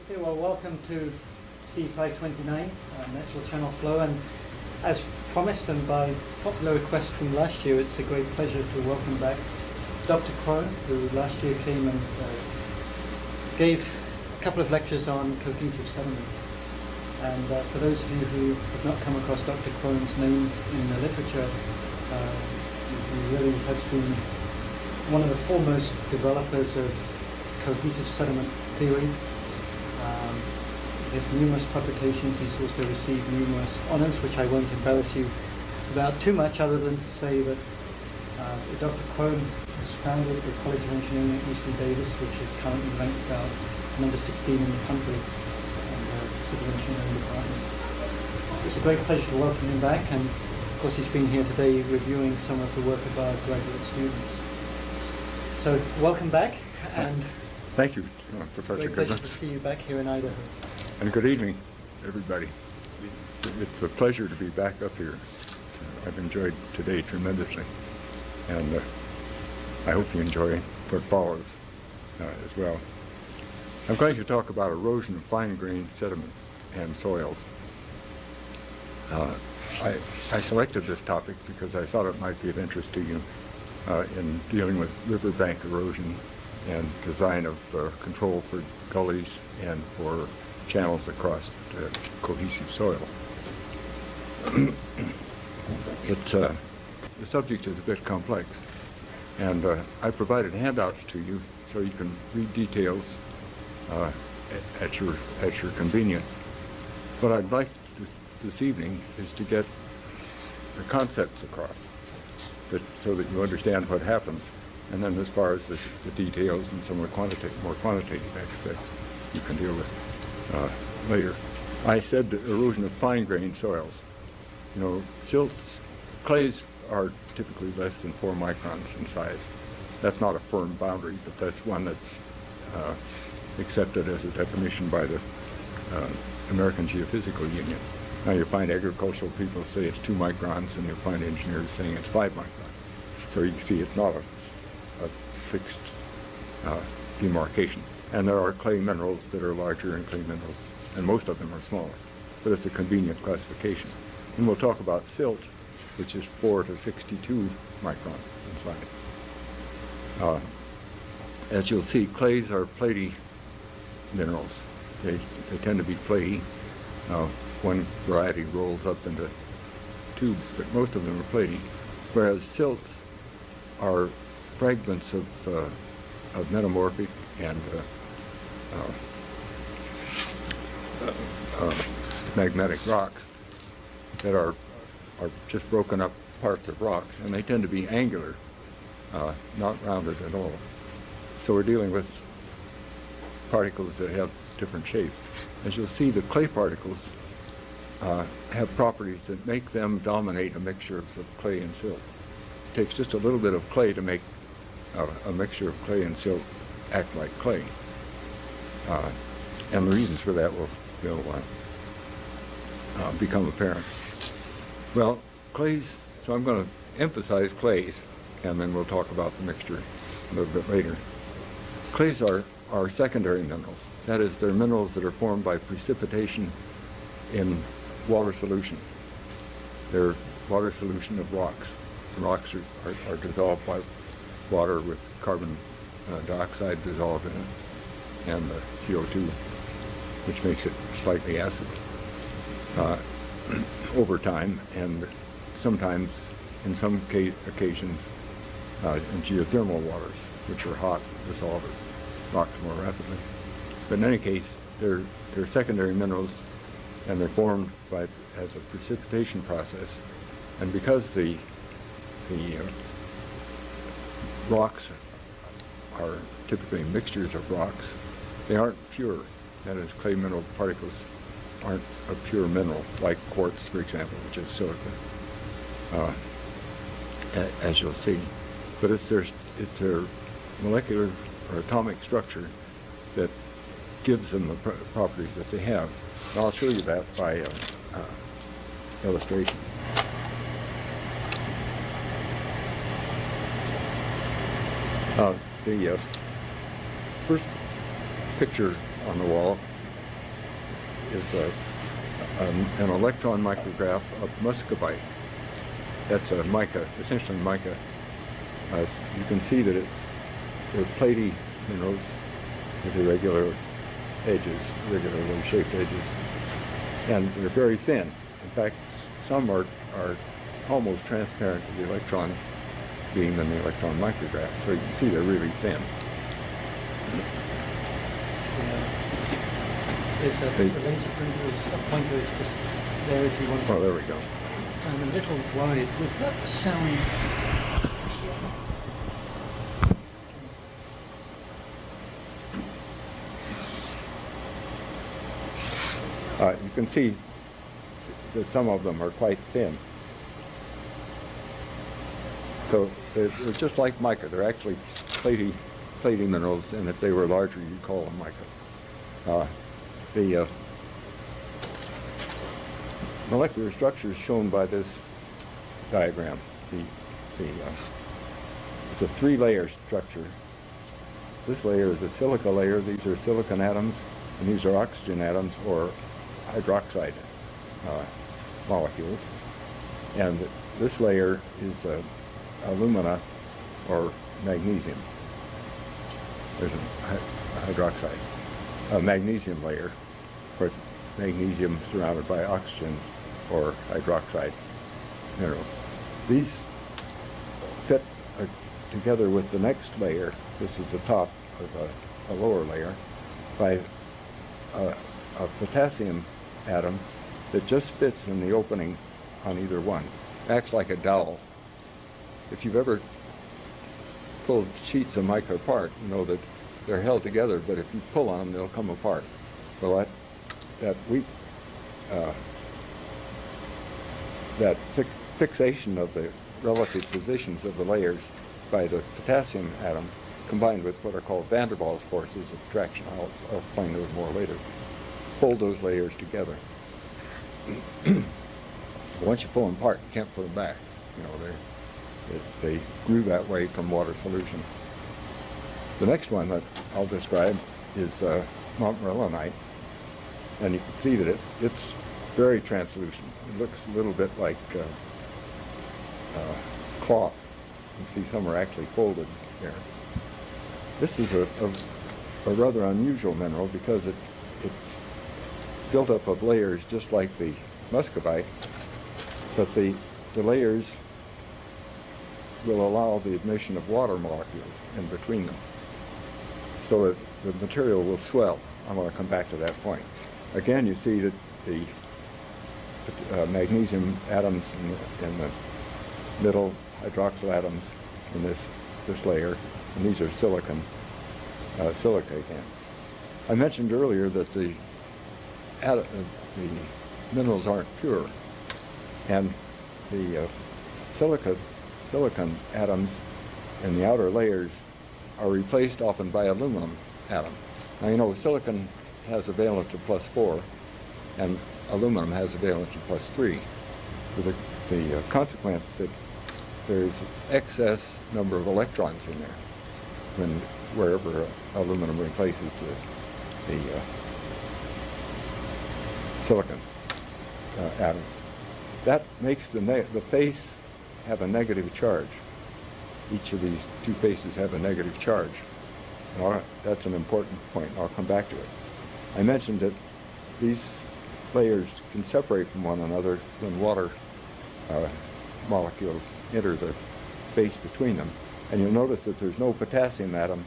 Okay, well, welcome to C529, Natural Channel Flow, and as promised and by popular request from last year, it's a great pleasure to welcome back Dr. Krone, who last year came and gave a couple of lectures on cohesive sediments. And for those of you who have not come across Dr. Krone's name in the literature, he really has been one of the foremost developers of cohesive sediment theory. He has numerous publications. He's also received numerous honors, which I won't embarrass you about too much, other than to say that Dr. Krone has founded the College of Engineering at UC Davis, which is currently ranked about number 16 in the country, and the civil engineering department. It's a great pleasure to welcome him back, and of course he's been here today reviewing some of the work of our graduate students. So welcome back, and thank you, Professor great pleasure Goodman. to see you back here in Idaho. And good evening, everybody. It's a pleasure to be back up here. I've enjoyed today tremendously, and I hope you enjoy what follows as well. I'm going to talk about erosion of fine-grained sediment and soils. I selected this topic because I thought it might be of interest to you in dealing with riverbank erosion and design of control for gullies and for channels across cohesive soil. The subject is a bit complex, and I provided handouts to you so you can read details at your convenience. What I'd like this evening is to get the concepts across, so that you understand what happens, and then as far as the details and some of the more quantitative aspects you can deal with later. I said the erosion of fine-grained soils. You know, silts, clays are typically less than 4 microns in size. That's not a firm boundary, but that's one that's accepted as a definition by the American Geophysical Union. Now you find agricultural people say it's 2 microns, and you'll find engineers saying it's 5 microns. So you can see it's not a fixed demarcation. And there are clay minerals that are larger and clay minerals, and most of them are smaller. But it's a convenient classification. And we'll talk about silt, which is 4 to 62 microns in size. As you'll see, clays are platy minerals. They tend to be platy. One variety rolls up into tubes, but most of them are platy. Whereas silts are fragments of metamorphic and magmatic rocks that are just broken up parts of rocks, and they tend to be angular, not rounded at all. So we're dealing with particles that have different shapes. As you'll see, the clay particles have properties that make them dominate a mixture of clay and silt. It takes just a little bit of clay to make a mixture of clay and silt act like clay. And the reasons for that will become apparent. Well, clays, so I'm going to emphasize clays, and then we'll talk about the mixture a little bit later. Clays are secondary minerals. That is, they're minerals that are formed by precipitation in water solution. They're water solution of rocks. Rocks are dissolved by water with carbon dioxide dissolved in it, and the CO2, which makes it slightly acid over time, and sometimes, in some occasions, in geothermal waters, which are hot, dissolve rocks more rapidly. But in any case, they're secondary minerals, and they're formed as a precipitation process. And because the rocks are typically mixtures of rocks, they aren't pure. That is, clay mineral particles aren't a pure mineral, like quartz, for example, which is silica, as you'll see. But it's their molecular or atomic structure that gives them the properties that they have. And I'll show you that by illustration. The first picture on the wall is an electron micrograph of muscovite. That's a mica, essentially mica. You can see that they're platy minerals with irregular edges, irregularly shaped edges, and they're very thin. In fact, some are almost transparent to the electron beam in the electron micrograph, so you can see they're really thin. There's a laser printer, a pointer, it's just there if you want to. Oh, there we go. I'm a little worried with that sound. You can see that some of them are quite thin. So they're just like mica. They're actually platy minerals, and if they were larger, you'd call them mica. The molecular structure is shown by this diagram. It's a three-layer structure. This layer is a silica layer. These are silicon atoms, and these are oxygen atoms or hydroxide molecules. And this layer is alumina or magnesium. There's a hydroxide, a magnesium layer, of course, magnesium surrounded by oxygen or hydroxide minerals. These fit together with the next layer. This is the top of a lower layer by a potassium atom that just fits in the opening on either one. Acts like a dowel. If you've ever pulled sheets of mica apart, you know that they're held together, but if you pull on them, they'll come apart. Well, that fixation of the relative positions of the layers by the potassium atom, combined with what are called van der Waals forces of attraction, I'll explain those more later, hold those layers together. Once you pull them apart, you can't put them back. You know, they grew that way from water solution. The next one that I'll describe is montmorillonite, and you can see that it's very translucent. It looks a little bit like cloth. You can see some are actually folded here. This is a rather unusual mineral because it's built up of layers just like the muscovite, but the layers will allow the admission of water molecules in between them. So the material will swell. I'm going to come back to that point. Again, you see that the magnesium atoms in the middle, hydroxyl atoms in this layer, and these are silicate atoms. I mentioned earlier that the minerals aren't pure, and the silicon atoms in the outer layers are replaced often by aluminum atom. Now, you know, silicon has a valence of +4, and aluminum has a valence of +3. With the consequence that there's excess number of electrons in there wherever aluminum replaces the silicon atoms. That makes the face have a negative charge. Each of these two faces have a negative charge. And that's an important point. I'll come back to it. I mentioned that these layers can separate from one another when water molecules enter the space between them. And you'll notice that there's no potassium atom,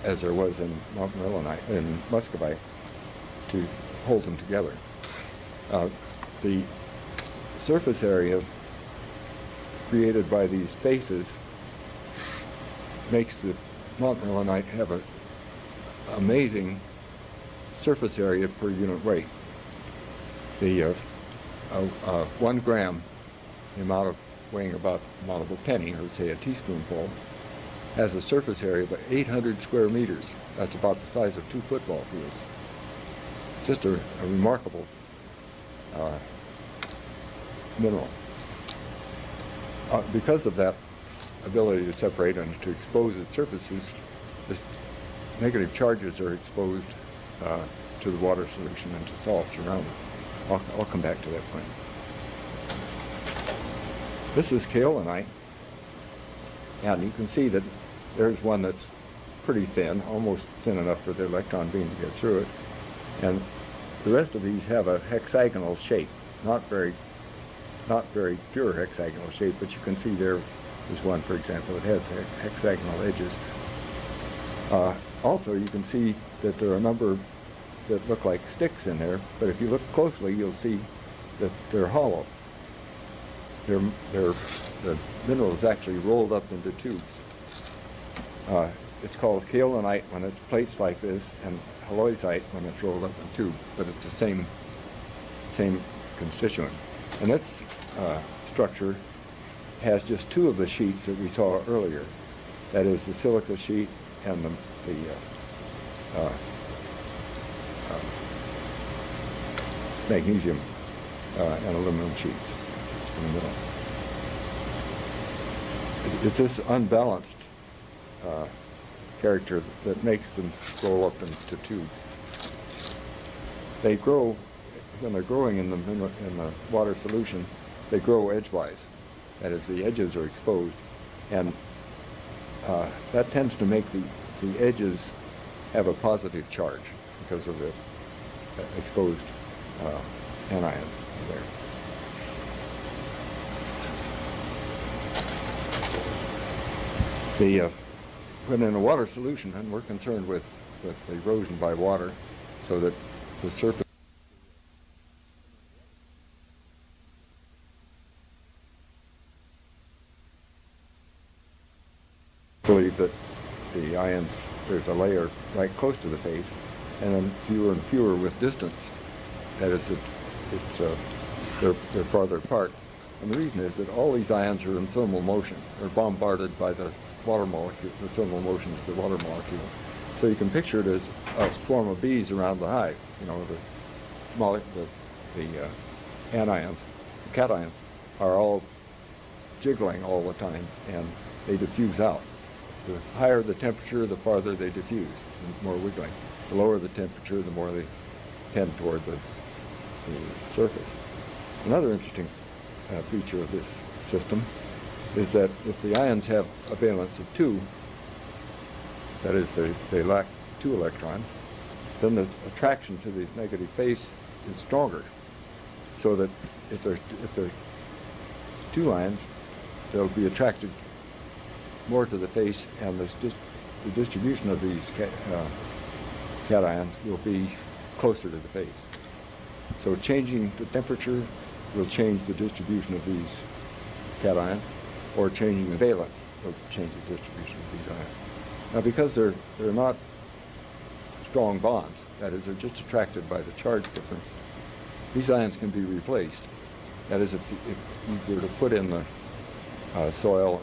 as there was in montmorillonite, in muscovite, to hold them together. The surface area created by these faces makes the montmorillonite have an amazing surface area per unit weight. The 1 gram, the amount of weighing about the amount of a penny, or say a teaspoonful, has a surface area of 800 square meters. That's about the size of 2 football fields. It's just a remarkable mineral. Because of that ability to separate and to expose its surfaces, negative charges are exposed to the water solution and to salts around it. I'll come back to that point. This is kaolinite, and you can see that there's one that's pretty thin, almost thin enough for the electron beam to get through it, and the rest of these have a hexagonal shape, not very pure hexagonal shape, but you can see there is one, for example, that has hexagonal edges. Also, you can see that there are a number that look like sticks in there, but if you look closely, you'll see that they're hollow. The mineral is actually rolled up into tubes. It's called kaolinite when it's placed like this, and halloysite when it's rolled up in tubes, but it's the same constituent. And this structure has just two of the sheets that we saw earlier. That is the silica sheet and the magnesium and aluminum sheets in the middle. It's this unbalanced character that makes them roll up into tubes. They grow, when they're growing in the water solution, they grow edgewise. That is, the edges are exposed, and that tends to make the edges have a positive charge because of the exposed anions there. When in a water solution, and we're concerned with erosion by water, so that the surface believe that the ions, there's a layer right close to the face, and then fewer and fewer with distance. That is, they're farther apart. And the reason is that all these ions are in thermal motion. They're bombarded by the water molecule, the thermal motions of the water molecules. So you can picture it as a swarm of bees around the hive. You know, the anions, the cations, are all jiggling all the time, and they diffuse out. The higher the temperature, the farther they diffuse, and more wiggling. The lower the temperature, the more they tend toward the surface. Another interesting feature of this system is that if the ions have a valence of 2, that is, they lack 2 electrons, then the attraction to the negative face is stronger. So that if there are 2 ions, they'll be attracted more to the face, and the distribution of these cations will be closer to the face. So changing the temperature will change the distribution of these cations, or changing the valence will change the distribution of these ions. Now, because they're not strong bonds, that is, they're just attracted by the charge difference, these ions can be replaced. That is, if you were to put in the soil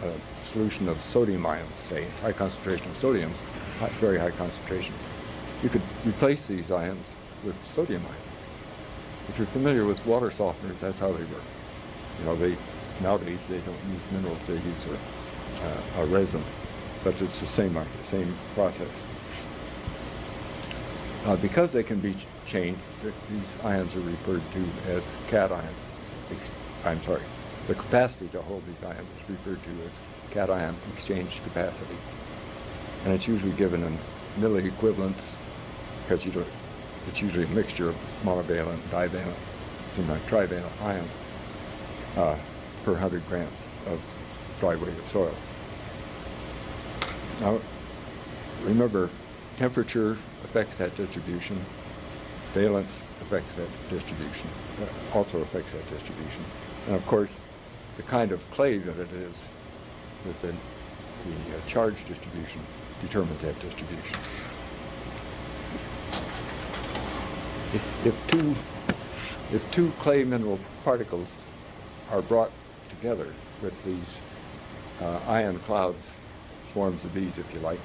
a solution of sodium ions, say, high concentration of sodium, very high concentration, you could replace these ions with sodium ions. If you're familiar with water softeners, that's how they work. You know, nowadays they don't use minerals; they use a resin, but it's the same process. Because they can be changed, these ions are referred to as cations. I'm sorry, the capacity to hold these ions is referred to as cation exchange capacity, and it's usually given in milliequivalents because it's usually a mixture of monovalent, divalent, sometimes trivalent ions per 100 grams of dry weight of soil. Now, remember, temperature affects that distribution, valence affects that distribution, also affects that distribution, and of course, the kind of clay that it is within the charge distribution determines that distribution. If two clay mineral particles are brought together with these ion clouds, swarms of bees, if you like,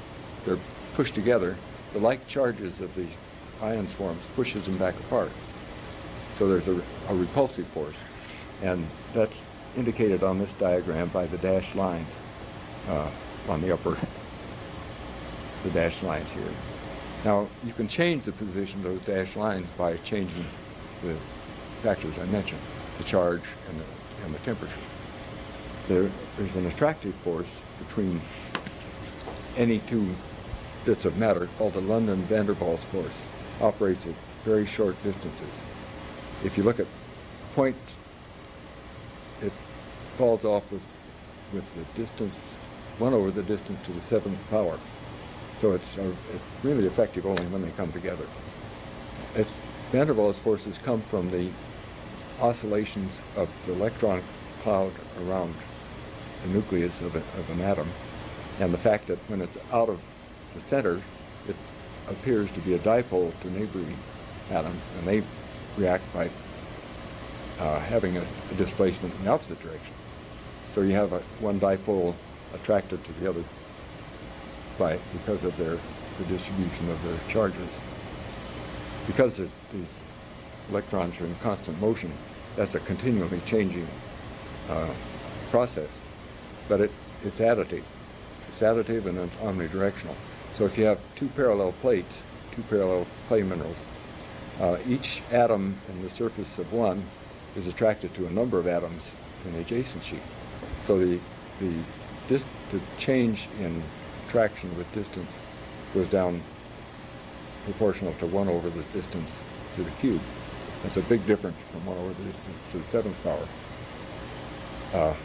they're pushed together, the like charges of the ion swarms pushes them back apart. So there's a repulsive force, and that's indicated on this diagram by the dashed lines on the upper, the dashed lines here. Now, you can change the position of those dashed lines by changing the factors I mentioned, the charge and the temperature. There's an attractive force between any two bits of matter called the London-van der Waals force. Operates at very short distances. If you look at points, it falls off with the distance, 1 over the distance to the 7th power. So it's really effective only when they come together. Van der Waals forces come from the oscillations of the electron cloud around the nucleus of an atom, and the fact that when it's out of the center, it appears to be a dipole to neighboring atoms, and they react by having a displacement in the opposite direction. So you have one dipole attracted to the other because of the distribution of their charges. Because these electrons are in constant motion, that's a continually changing process. But it's additive. It's additive and it's omnidirectional. So if you have two parallel plates, two parallel clay minerals, each atom in the surface of one is attracted to a number of atoms in the adjacent sheet. So the change in traction with distance goes down proportional to 1 over the distance to the cube. That's a big difference from 1 over the distance to the 7th power.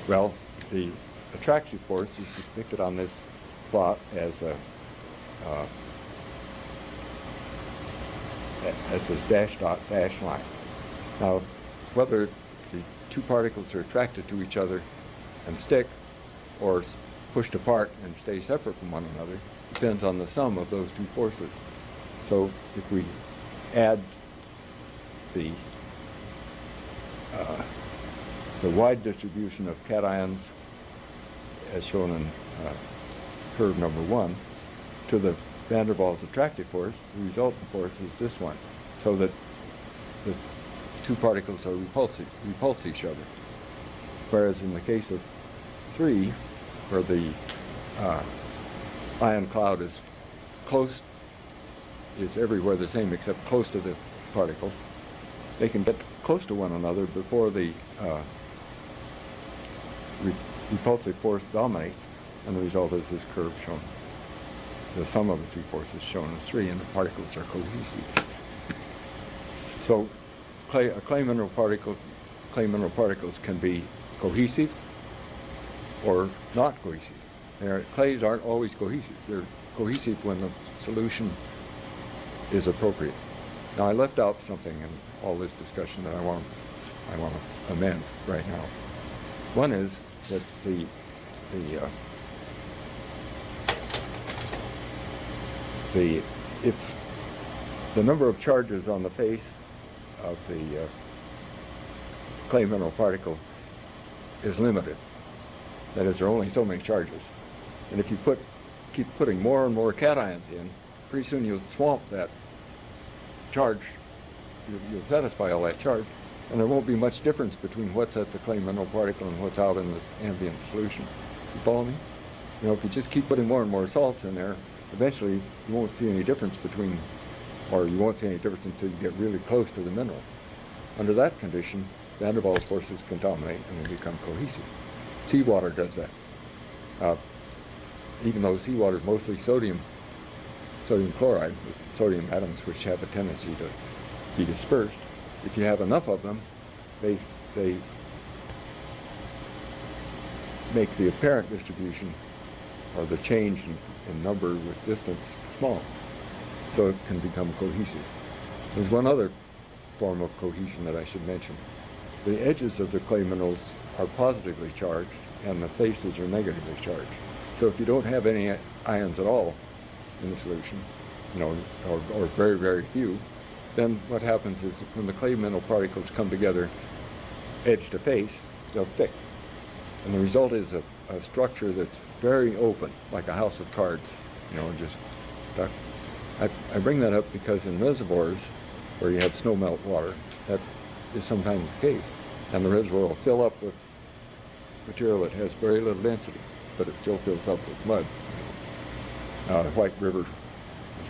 Well, the attractive force is depicted on this plot as this dash dot dash line. Now, whether the two particles are attracted to each other and stick, or pushed apart and stay separate from one another, depends on the sum of those two forces. So if we add the wide distribution of cations, as shown in curve number 1, to the van der Waals attractive force, the resultant force is this one, so that the two particles are repulse each other. Whereas in the case of 3, where the ion cloud is everywhere the same except close to the particle, they can get close to one another before the repulsive force dominates, and the result is this curve shown. The sum of the two forces shown as 3, and the particles are cohesive. So clay mineral particles can be cohesive or not cohesive. Clays aren't always cohesive. They're cohesive when the solution is appropriate. Now, I left out something in all this discussion that I want to amend right now. One is that if the number of charges on the face of the clay mineral particle is limited, that is, there are only so many charges, and if you keep putting more and more cations in, pretty soon you'll swamp that charge. You'll satisfy all that charge, and there won't be much difference between what's at the clay mineral particle and what's out in this ambient solution. You follow me? You know, if you just keep putting more and more salts in there, eventually you won't see any difference until you get really close to the mineral. Under that condition, van der Waals forces can dominate and they become cohesive. Seawater does that. Even though seawater is mostly sodium chloride, with sodium atoms which have a tendency to be dispersed, if you have enough of them, they make the apparent distribution, or the change in number with distance, small. So it can become cohesive. There's one other form of cohesion that I should mention. The edges of the clay minerals are positively charged and the faces are negatively charged. So if you don't have any ions at all in the solution, or very, very few, then what happens is that when the clay mineral particles come together edge to face, they'll stick. And the result is a structure that's very open, like a house of cards, just stuck. I bring that up because in reservoirs where you have snow melt water, that is sometimes the case. And the reservoir will fill up with material that has very little density, but it still fills up with mud. White River I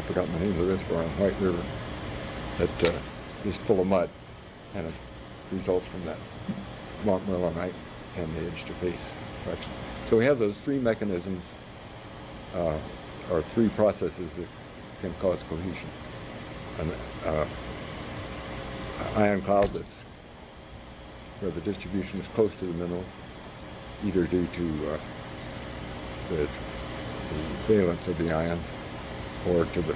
forgot the name of the reservoir on White River that is full of mud, and it results from that montmorillonite and the edge-to-face fraction. So we have those three mechanisms, or three processes that can cause cohesion. An ion cloud that's where the distribution is close to the mineral, either due to the valence of the ions or to the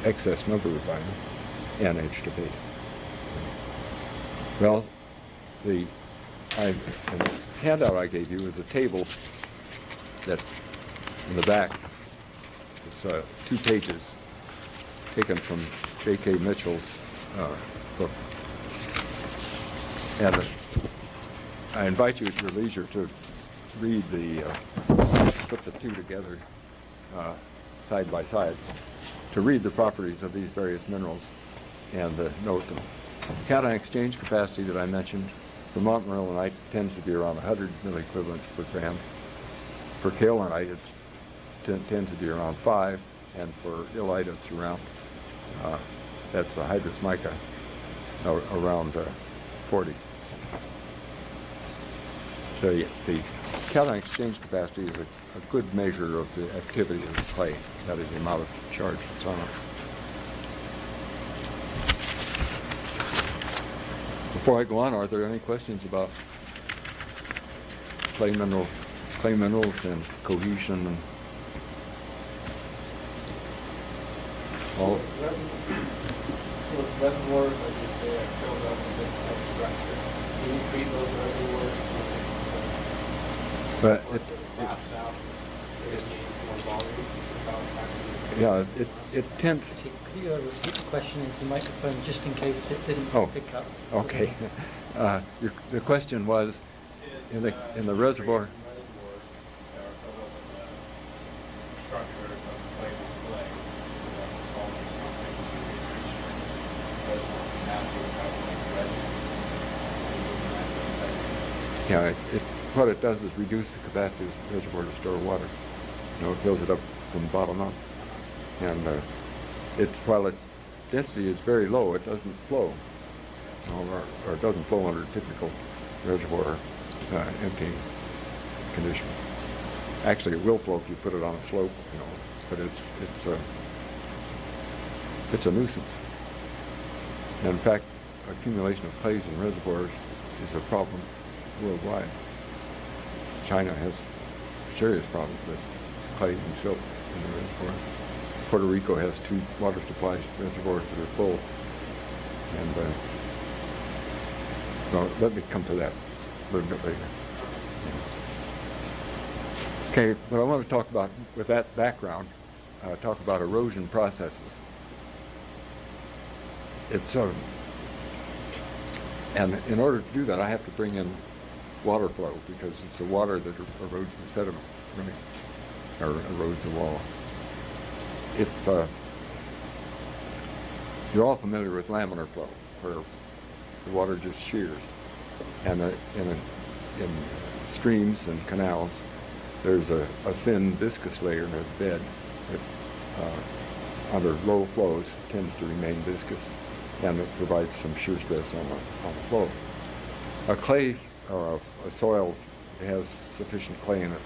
excess number of ions, and edge-to-face. Well, the handout I gave you is a table that in the back, it's 2 pages taken from J.K. Mitchell's book. And I invite you at your leisure to read put the two together side by side, to read the properties of these various minerals and note them. The cation exchange capacity that I mentioned for montmorillonite tends to be around 100 milliequivalents per gram. For kaolinite, it tends to be around 5, and for illite, it's around, that's a hydrous mica, around 40. So the cation exchange capacity is a good measure of the activity of the clay, that is the amount of charge that's on it. Before I go on, are there any questions about clay minerals and cohesion and all? Reservoirs, like you say, are filled up with this type of structure. Do you treat those reservoirs? But it laps out, it gains more volume without having it tends. Could you repeat the question into the microphone just in case it didn't pick up? Okay. The question was, in the reservoir. Yeah, what it does is reduce the capacity of the reservoir to store water. It fills it up from the bottom up. And while its density is very low, it doesn't flow. Or it doesn't flow under typical reservoir emptying condition. Actually, it will flow if you put it on a slope, but it's a nuisance. And in fact, accumulation of clays in reservoirs is a problem worldwide. China has serious problems with clay and silt in the reservoir. Puerto Rico has 2 water supply reservoirs that are full. And let me come to that a little bit later. Okay, what I want to talk about with that background, talk about erosion processes. And in order to do that, I have to bring in water flow, because it's the water that erodes the sediment, really, or erodes the wall. You're all familiar with laminar flow, where the water just shears, and in streams and canals, there's a thin viscous layer in the bed that, under low flows, tends to remain viscous, and it provides some shear stress on the flow. A clay or a soil has sufficient clay in it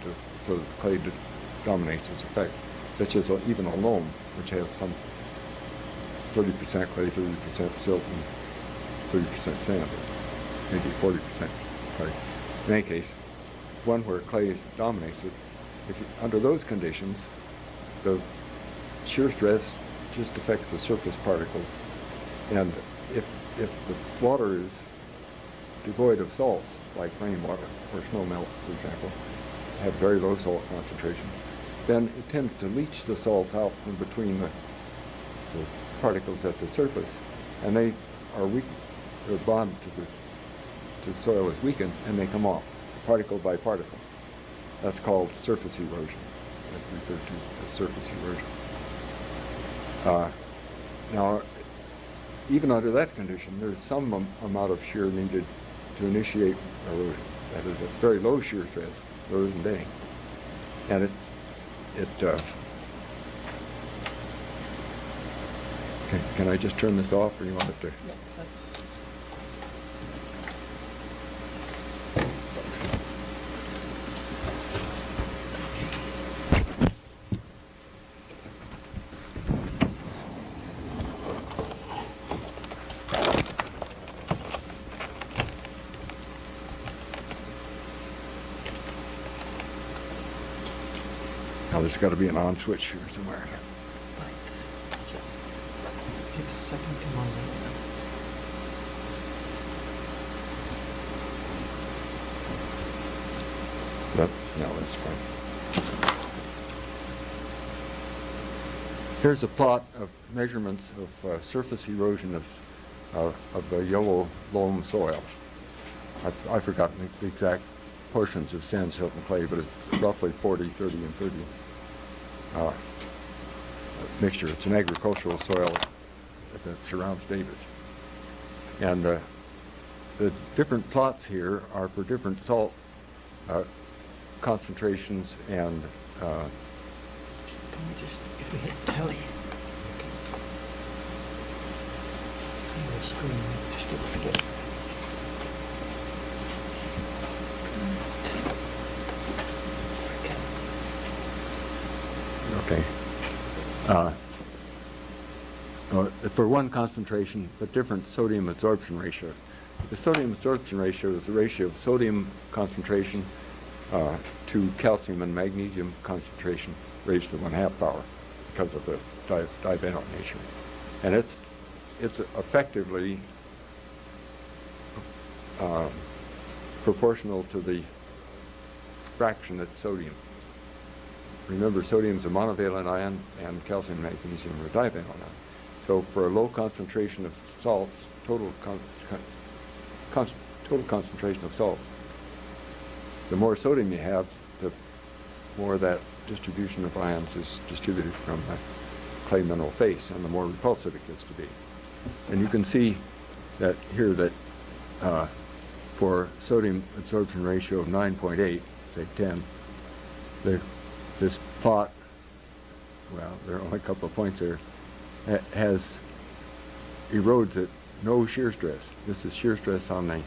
so that the clay dominates its effect, such as even a loam, which has some 30% clay, 30% silt, and 30% sand, maybe 40% clay. In any case, one where clay dominates it, under those conditions, the shear stress just affects the surface particles. And if the water is devoid of salts, like rainwater or snow melt, for example, have very low salt concentration, then it tends to leach the salts out from between the particles at the surface, and they are weak. Their bond to the soil is weakened, and they come off, particle by particle. That's called surface erosion. That's referred to as surface erosion. Now, even under that condition, there's some amount of shear needed to initiate erosion. That is, at very low shear stress, there isn't any. And Okay, can I just turn this off, or you want it to? Yeah, that's... Now, there's got to be an on switch here somewhere. Right. That's it. Takes a second to come on. No, that's fine. Here's a plot of measurements of surface erosion of the yellow loam soil. I've forgotten the exact portions of sand, silt, and clay, but it's roughly 40, 30, and 30 mixture. It's an agricultural soil that surrounds Davis. And the different plots here are for different salt concentrations and Can we just, if we hit telly, on the screen, just able to get. okay. For one concentration, but different sodium absorption ratio. The sodium absorption ratio is the ratio of sodium concentration to calcium and magnesium concentration raised to 1/2 power because of the divalent nature. And it's effectively proportional to the fraction that's sodium. Remember, sodium is a monovalent ion and calcium and magnesium are divalent ion. So for a low concentration of salts, total concentration of salts, the more sodium you have, the more that distribution of ions is distributed from the clay mineral face, and the more repulsive it gets to be. And you can see that here that for sodium absorption ratio of 9.8, say 10, this plot, well, there are only a couple of points there, has erodes at no shear stress. This is shear stress on the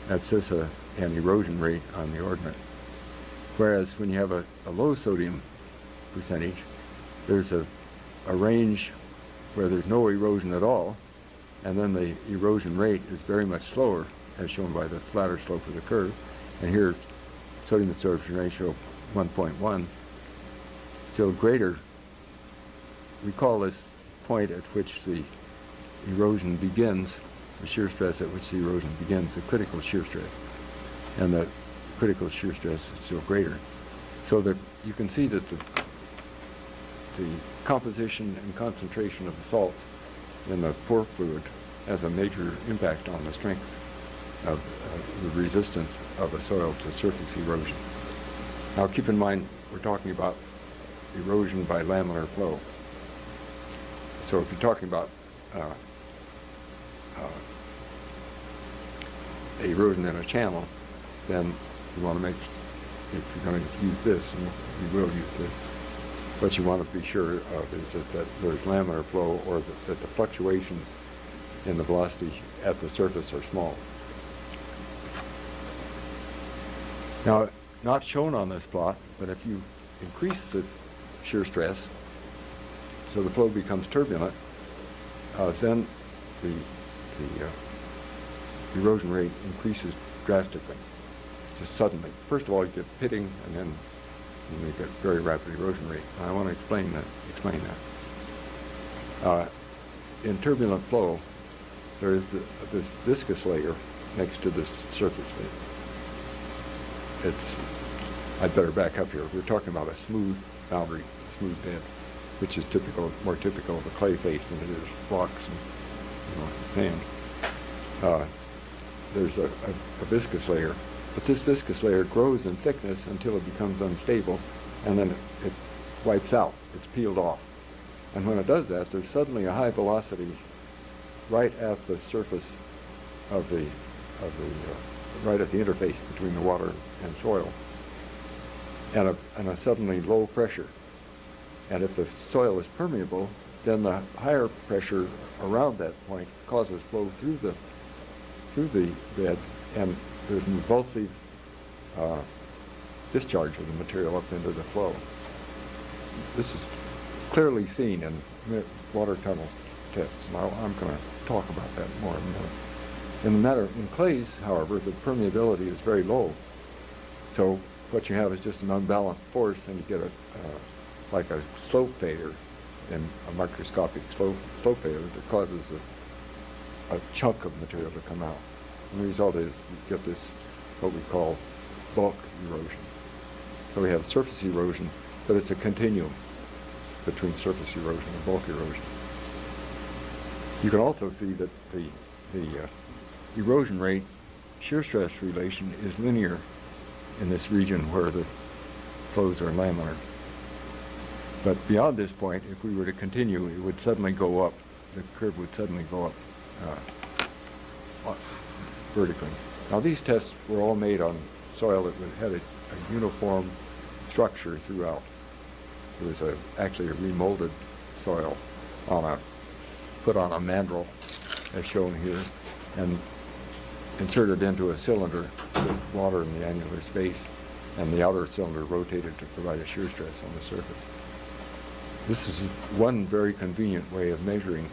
abscissa and erosion rate on the ordinate. Whereas when you have a low sodium percentage, there's a range where there's no erosion at all, and then the erosion rate is very much slower, as shown by the flatter slope of the curve. And here, sodium absorption ratio 1.1, still greater. We call this point at which the erosion begins, the shear stress at which the erosion begins, the critical shear stress. And the critical shear stress is still greater. So that you can see that the composition and concentration of the salts in the pore fluid has a major impact on the strength of the resistance of the soil to surface erosion. Now keep in mind, we're talking about erosion by laminar flow. So if you're talking about erosion in a channel, then you want to make, if you're going to use this, and you will use this, what you want to be sure of is that there's laminar flow, or that the fluctuations in the velocity at the surface are small. Now, not shown on this plot, but if you increase the shear stress so the flow becomes turbulent, then the erosion rate increases drastically, just suddenly. First of all, you get pitting, and then you make a very rapid erosion rate. And I want to explain that. In turbulent flow, there is this viscous layer next to this surface bed. I'd better back up here. We're talking about a smooth boundary, smooth bed, which is more typical of a clay face than it is rocks and sand. There's a viscous layer, but this viscous layer grows in thickness until it becomes unstable, and then it wipes out. It's peeled off. And when it does that, there's suddenly a high velocity right at the surface of the right at the interface between the water and soil, and a suddenly low pressure. And if the soil is permeable, then the higher pressure around that point causes flow through the bed, and there's an impulsive discharge of the material up into the flow. This is clearly seen in water tunnel tests. Now I'm going to talk about that more in a minute. In clays, however, the permeability is very low. So what you have is just an unbalanced force, and you get like a slope failure, in a microscopic slope failure that causes a chunk of material to come out. And the result is you get this, what we call bulk erosion. So we have surface erosion, but it's a continuum between surface erosion and bulk erosion. You can also see that the erosion rate shear stress relation is linear in this region where the flows are laminar. But beyond this point, if we were to continue, it would suddenly go up. The curve would suddenly go up vertically. Now these tests were all made on soil that had a uniform structure throughout. It was actually a remolded soil put on a mandrel, as shown here, and inserted into a cylinder with water in the annular space, and the outer cylinder rotated to provide a shear stress on the surface. This is one very convenient way of measuring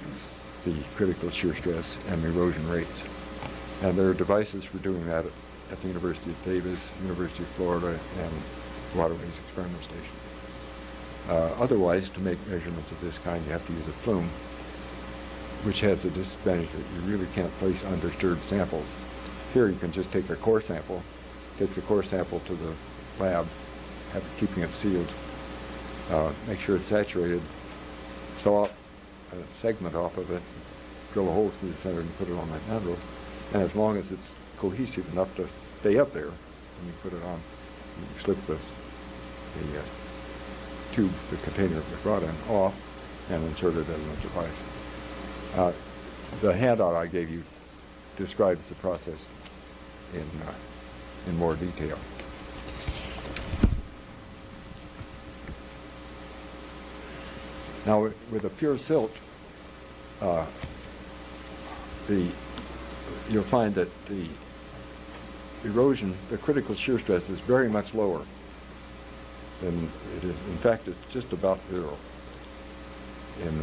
the critical shear stress and erosion rates. And there are devices for doing that at the University of Davis, University of Florida, and Waterways Experiment Station. Otherwise, to make measurements of this kind, you have to use a flume, which has the disadvantage that you really can't place undisturbed samples. Here you can just take a core sample, take the core sample to the lab, keeping it sealed, make sure it's saturated, saw up a segment off of it, drill a hole through the center and put it on that mandrel, and as long as it's cohesive enough to stay up there, when you put it on, you slip the tube, the container it was brought in, off, and insert it in the device. The handout I gave you describes the process in more detail. Now, with a pure silt, you'll find that the erosion, the critical shear stress, is very much lower than it is. In fact, it's just about zero in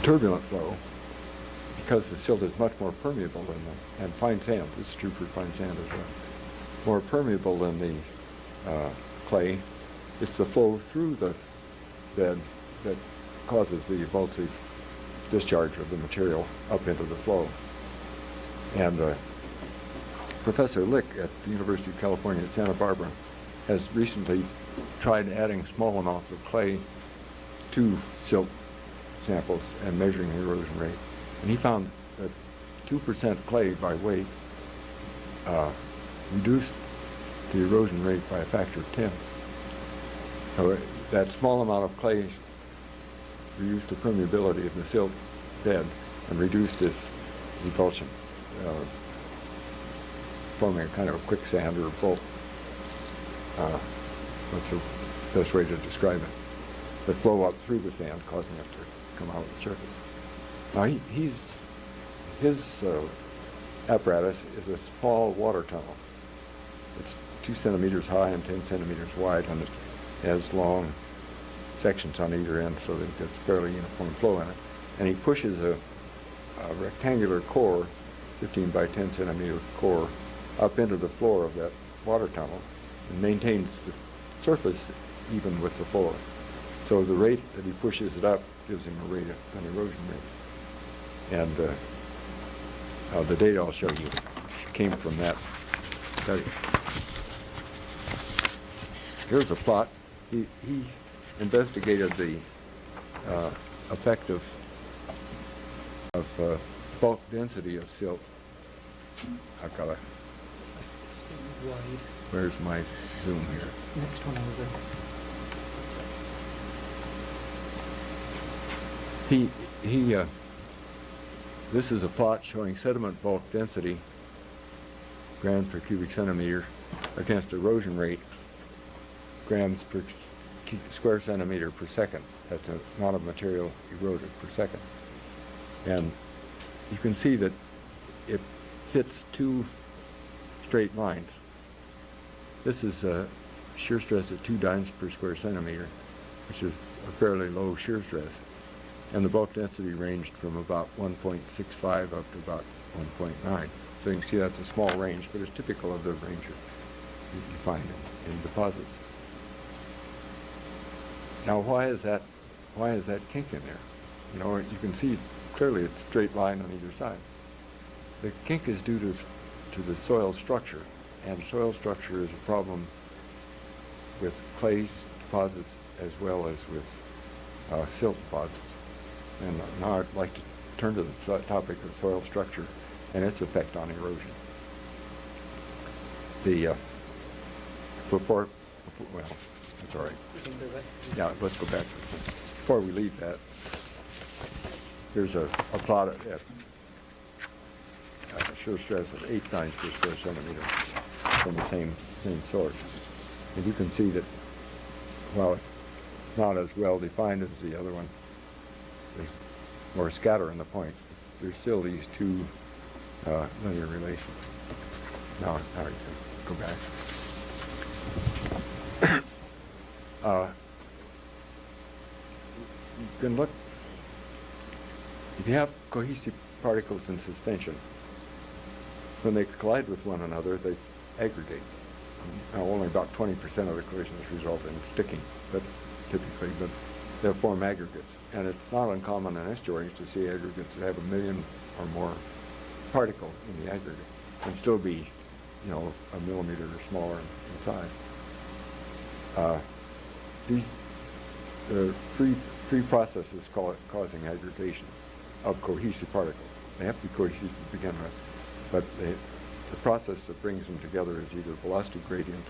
turbulent flow, because the silt is much more permeable and fine sand. This is true for fine sand as well. More permeable than the clay. It's the flow through the bed that causes the evulsive discharge of the material up into the flow. And Professor Lick at the University of California at Santa Barbara has recently tried adding small amounts of clay to silt samples and measuring the erosion rate. And he found that 2% clay by weight reduced the erosion rate by a factor of 10. So that small amount of clay reduced the permeability of the silt bed and reduced its revulsion, forming a kind of a quicksand or a bulk. That's the best way to describe it. That flow up through the sand, causing it to come out of the surface. Now his apparatus is a small water tunnel. It's 2 centimeters high and 10 centimeters wide, and it has long sections on either end so that it gets fairly uniform flow in it. And he pushes a rectangular core, 15 by 10 centimeter core, up into the floor of that water tunnel and maintains the surface even with the floor. So the rate that he pushes it up gives him an erosion rate. And the data I'll show you came from that study. Here's a plot. He investigated the effect of bulk density of silt. I've got where's my zoom here? Next one over. This is a plot showing sediment bulk density, grams per cubic centimeter, against erosion rate, grams per square centimeter per second. That's the amount of material eroded per second. And you can see that it fits two straight lines. This is shear stress at 2 dynes per square centimeter, which is a fairly low shear stress. And the bulk density ranged from about 1.65 up to about 1.9. So you can see that's a small range, but it's typical of the range you find in deposits. Now, why is that kink in there? You know, you can see clearly it's a straight line on either side. The kink is due to the soil structure, and soil structure is a problem with clay deposits as well as with silt deposits. And now I'd like to turn to the topic of soil structure and its effect on erosion. Well, that's all right. Yeah, let's go back. Before we leave that, here's a plot at shear stress of 8 dynes per square centimeter from the same source. And you can see that while it's not as well defined as the other one, there's more scatter in the points. There's still these two linear relations. Now you can go back. You can look, if you have cohesive particles in suspension, when they collide with one another, they aggregate. Now, only about 20% of the collisions result in sticking, but they'll form aggregates. And it's not uncommon in estuaries to see aggregates that have 1 million or more particle in the aggregate and still be, you know, a millimeter or smaller in size. There are three processes causing aggregation of cohesive particles. They have to be cohesive to begin with, but the process that brings them together is either velocity gradients,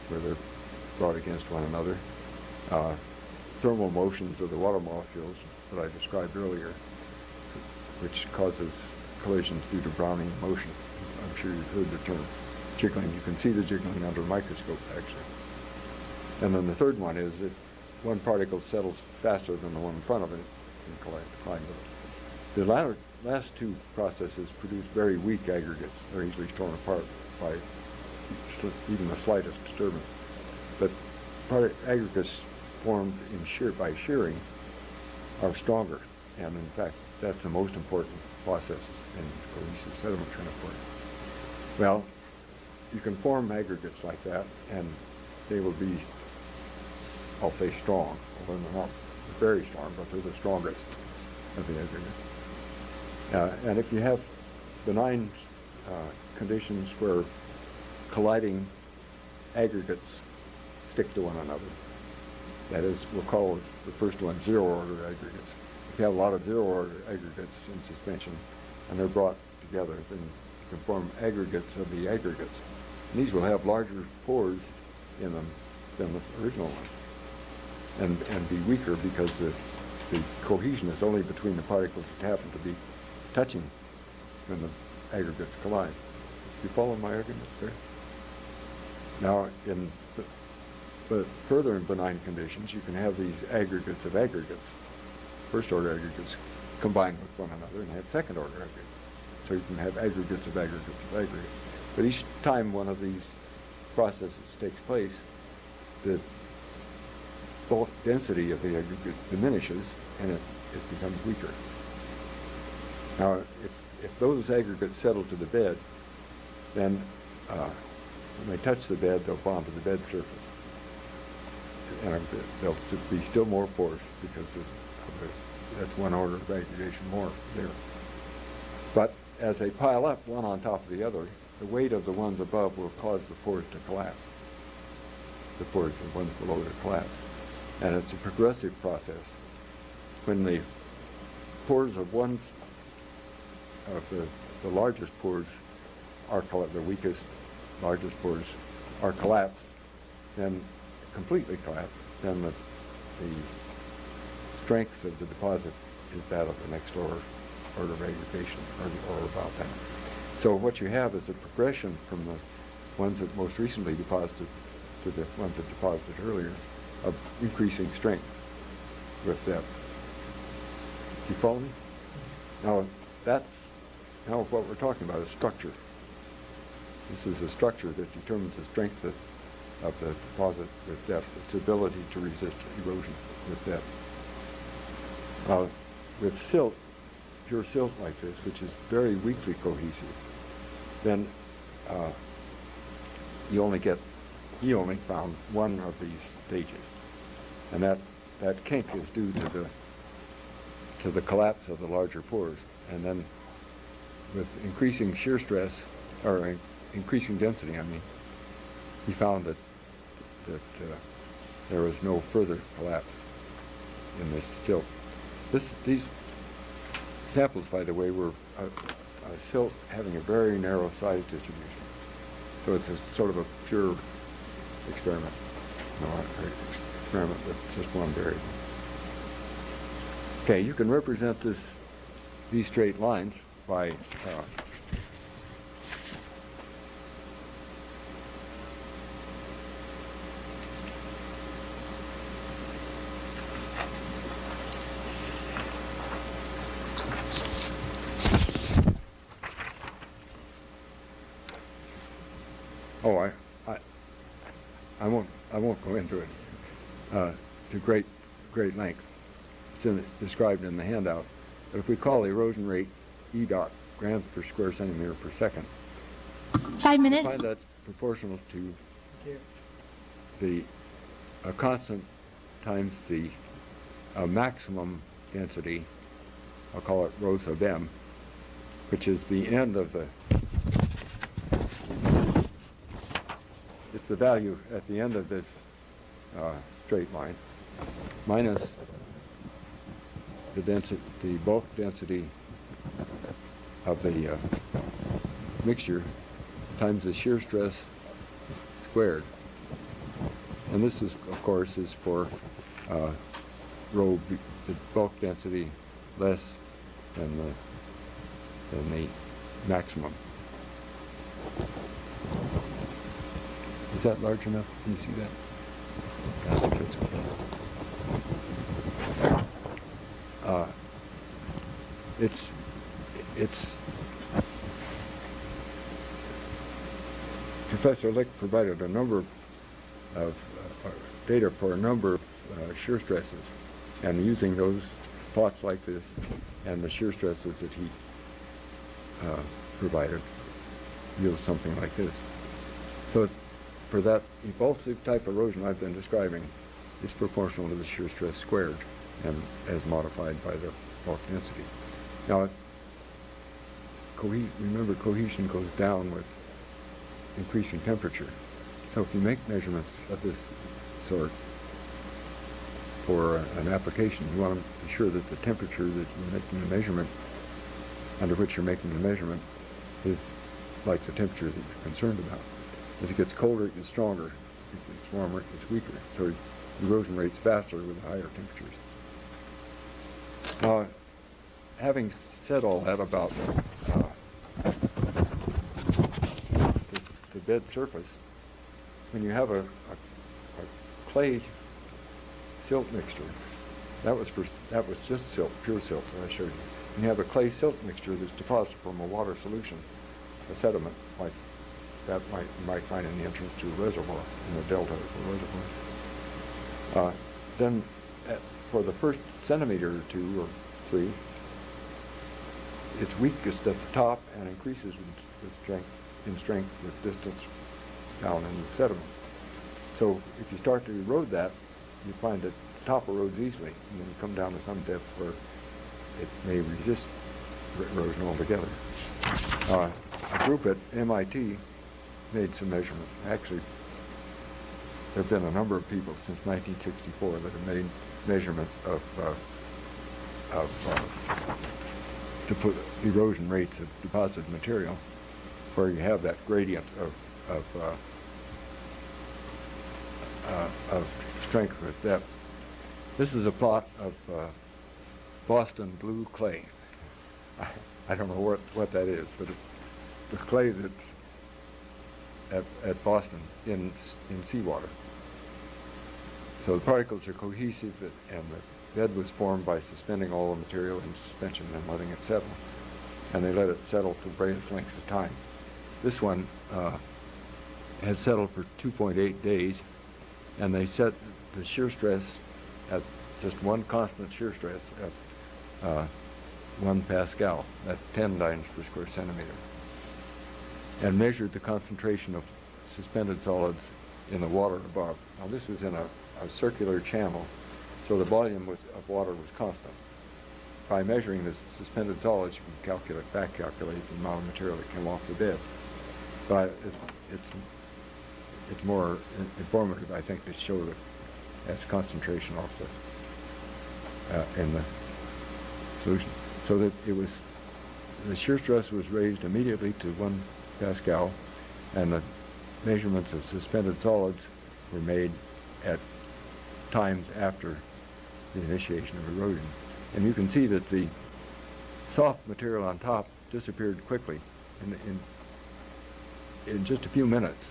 where they're brought against one another, thermal motions of the water molecules that I described earlier, which causes collisions due to Brownian motion. I'm sure you've heard the term jiggling. You can see the jiggling under a microscope, actually. And then the third one is that one particle settles faster than the one in front of it and collide with it. The last two processes produce very weak aggregates. They're easily torn apart by even the slightest disturbance. But aggregates formed by shearing are stronger, and in fact that's the most important process in cohesive sediment transport. Well, you can form aggregates like that, and they will be, I'll say, strong. Well, they're not very strong, but they're the strongest of the aggregates. And if you have benign conditions where colliding aggregates stick to one another, that is, we'll call the first one zero-order aggregates. If you have a lot of zero-order aggregates in suspension and they're brought together, then you can form aggregates of the aggregates. And these will have larger pores in them than the original one, and be weaker because the cohesion is only between the particles that happen to be touching when the aggregates collide. You follow my argument there? Now, but further in benign conditions, you can have these aggregates of aggregates, first-order aggregates, combined with one another and have second-order aggregates. So you can have aggregates of aggregates of aggregates. But each time one of these processes takes place, the bulk density of the aggregate diminishes and it becomes weaker. Now, if those aggregates settle to the bed, then when they touch the bed, they'll bond to the bed surface. And there'll be still more pores because that's one order of aggregation more there. But as they pile up one on top of the other, the weight of the ones above will cause the pores to collapse. The pores, the ones below, to collapse. And it's a progressive process. When the pores of one of the largest pores are the weakest, largest pores are collapsed, then completely collapsed, then the strength of the deposit is that of the next order of aggregation, or about that. So what you have is a progression from the ones that most recently deposited to the ones that deposited earlier, of increasing strength with depth. Do you follow me? Now what we're talking about is structure. This is a structure that determines the strength of the deposit with depth, its ability to resist erosion with depth. With silt, pure silt like this, which is very weakly cohesive, then he only found one of these stages, and that kink is due to the collapse of the larger pores, and then with increasing shear stress, or increasing density, I mean, he found that there was no further collapse in this silt. These samples, by the way, were a silt having a very narrow size distribution. So it's a sort of a pure experiment. Experiment with just one variable. Okay, you can represent these straight lines by I won't go into it to great length. It's described in the handout. But if we call the erosion rate E dot grams per square centimeter per second, 5 minutes. find that proportional to a constant times the maximum density. I'll call it rho sub m, which is the end of it's the value at the end of this straight line, minus the bulk density of the mixture times the shear stress squared. And this is, of course, is for the bulk density less than the maximum. Is that large enough? Can you see that? That's good. It's Professor Lick provided a number of data for a number of shear stresses, and using those plots like this and the shear stresses that he provided yields something like this. So for that evulsive type erosion I've been describing, it's proportional to the shear stress squared, and as modified by the bulk density. Now, remember, cohesion goes down with increasing temperature. So if you make measurements of this sort for an application, you want to be sure that the temperature that you're making the measurement, under which you're making the measurement, is like the temperature that you're concerned about. As it gets colder, it gets stronger. As it gets warmer, it gets weaker. So erosion rate's faster with higher temperatures. Now, having said all that about the bed surface, when you have a clay silt mixture, that was just silt, pure silt that I showed you. When you have a clay silt mixture that's deposited from a water solution, a sediment like that you might find in the entrance to a reservoir, in the delta of a reservoir. Then for the first centimeter or 2 or 3, it's weakest at the top and increases in strength with distance down in the sediment. So if you start to erode that, you find that the top erodes easily, and then you come down to some depth where it may resist erosion altogether. A group at MIT made some measurements. Actually, there have been a number of people since 1964 that have made measurements of to put erosion rates of deposited material, where you have that gradient of strength with depth. This is a plot of Boston blue clay. I don't know what that is, but it's the clay at Boston in seawater. So the particles are cohesive, and the bed was formed by suspending all the material in suspension and letting it settle. And they let it settle for various lengths of time. This one had settled for 2.8 days, and they set the shear stress at just one constant shear stress at 1 Pascal, that's 10 dynes per square centimeter, and measured the concentration of suspended solids in the water above. Now this was in a circular channel, so the volume of water was constant. By measuring the suspended solids, you can back calculate the amount of material that came off the bed. But it's more informative, I think, to show that as concentration off in the solution. So that the shear stress was raised immediately to 1 Pascal, and the measurements of suspended solids were made at times after the initiation of erosion. And you can see that the soft material on top disappeared quickly. In just a few minutes,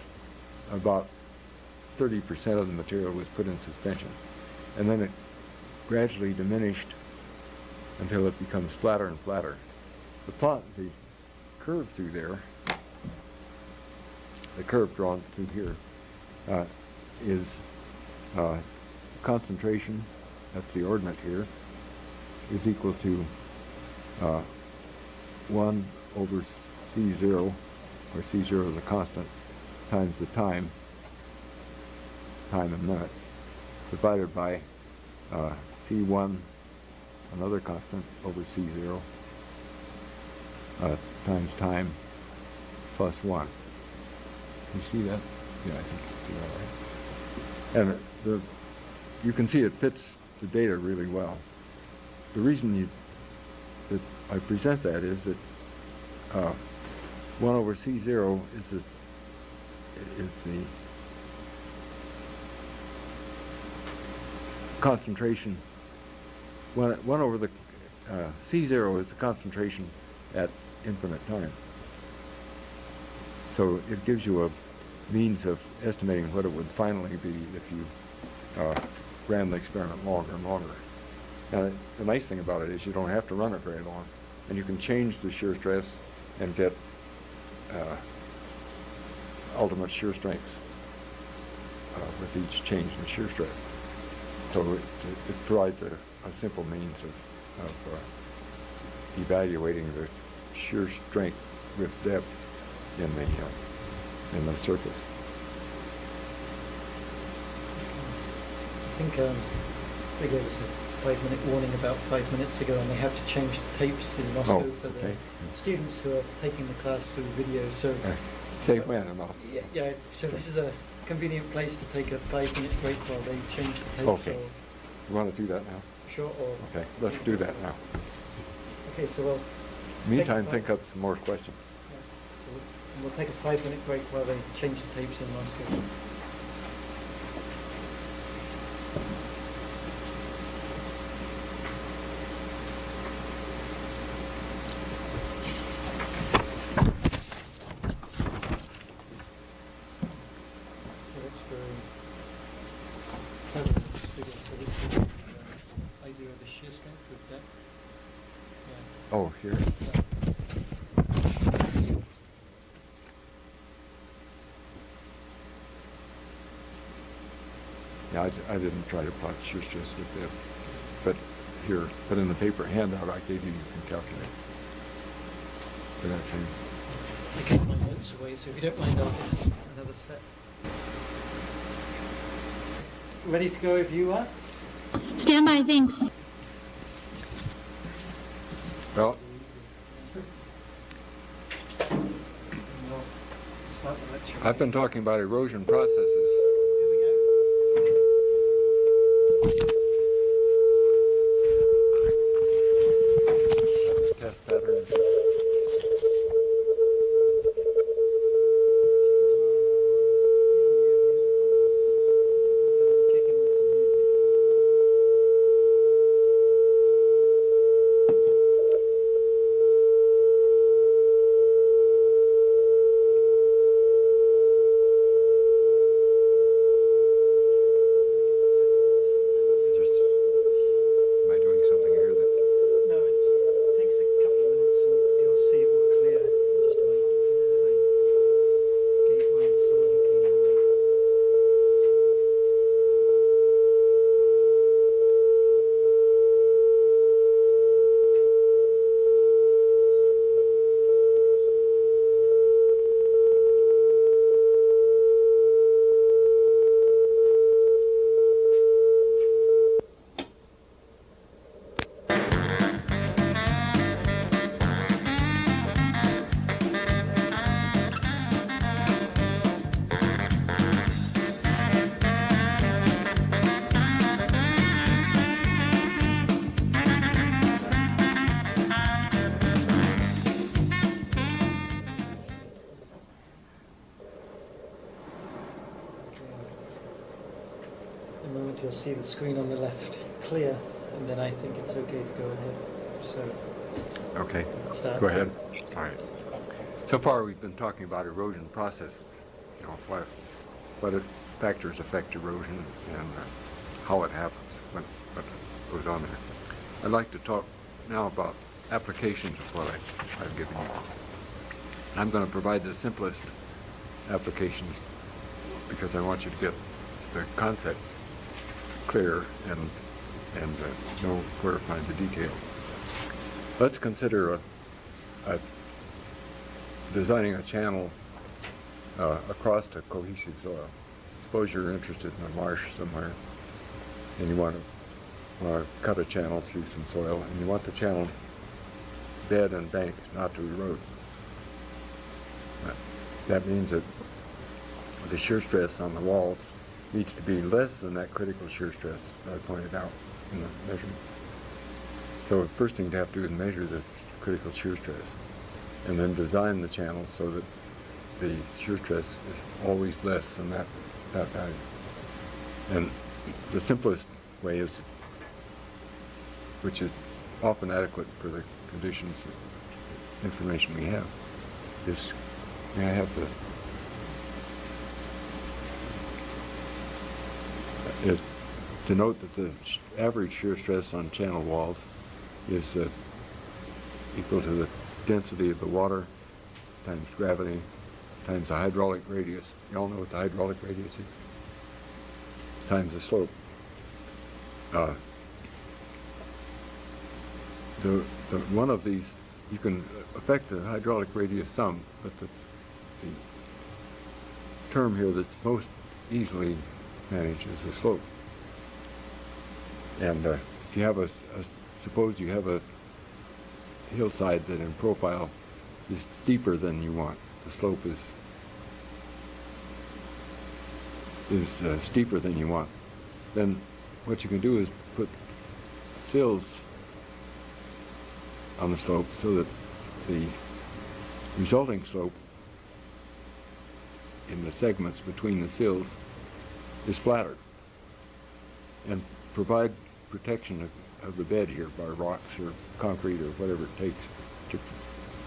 about 30% of the material was put in suspension. And then it gradually diminished until it becomes flatter and flatter. The curve through there, the curve drawn through here, is concentration, that's the ordinate here, is equal to 1 over C0, where C0 is a constant, times the time in minute, divided by C1, another constant, over C0, times time plus 1. You see that? Yeah, I think you see that right. And you can see it fits the data really well. The reason that I present that is that 1 over C0 is the concentration. 1 over the C0 is the concentration at infinite time. So it gives you a means of estimating what it would finally be if you ran the experiment longer and longer. Now, the nice thing about it is you don't have to run it very long, and you can change the shear stress and get ultimate shear strengths with each change in shear stress. So it provides a simple means of evaluating the shear strength with depth in the surface. I think they gave us a 5-minute warning about 5 minutes ago, and they have to change the tapes in Moscow for the students who are taking the class through video. So safe man enough. Yeah. So this is a convenient place to take a 5-minute break while they change the tapes. Okay. You want to do that now? Sure. Or okay. Let's do that now. Okay. So we'll. Meantime, think up some more questions. Yeah. So we'll take a 5-minute break while they change the tapes in Moscow. Oh, here. Yeah, I didn't try to plot shear stress with this, but here, but in the paper handout I gave you can calculate. For that same. I kept my notes away, so if you don't mind, I'll get another set. Ready to go if you are? Stand by, thanks. Well, I've been talking about erosion processes. Test pattern. a moment you'll see the screen on the left clear, and then I think it's okay to go ahead. So, Okay, let's start. go ahead. All right. So far, we've been talking about erosion processes, you know, what factors affect erosion and how it happens, what goes on there. I'd like to talk now about applications of what I've given you. I'm going to provide the simplest applications because I want you to get the concepts clear and know where to find the detail. Let's consider designing a channel across a cohesive soil. Suppose you're interested in a marsh somewhere and you want to cut a channel through some soil, and you want the channel bed and bank not to erode. That means that the shear stress on the walls needs to be less than that critical shear stress that I pointed out in the measurement. So the first thing to have to do is measure the critical shear stress, and then design the channel so that the shear stress is always less than that value. And the simplest way is which is often adequate for the conditions and information we have, is may I have is to note that the average shear stress on channel walls is equal to the density of the water times gravity times the hydraulic radius. You all know what the hydraulic radius is? Times the slope. The one of these, you can affect the hydraulic radius some, but the term here that's most easily managed is the slope. And if you have suppose you have a hillside that in profile is steeper than you want, the slope is steeper than you want, then what you can do is put sills on the slope so that the resulting slope in the segments between the sills is flatter, and provide protection of the bed here by rocks or concrete or whatever it takes to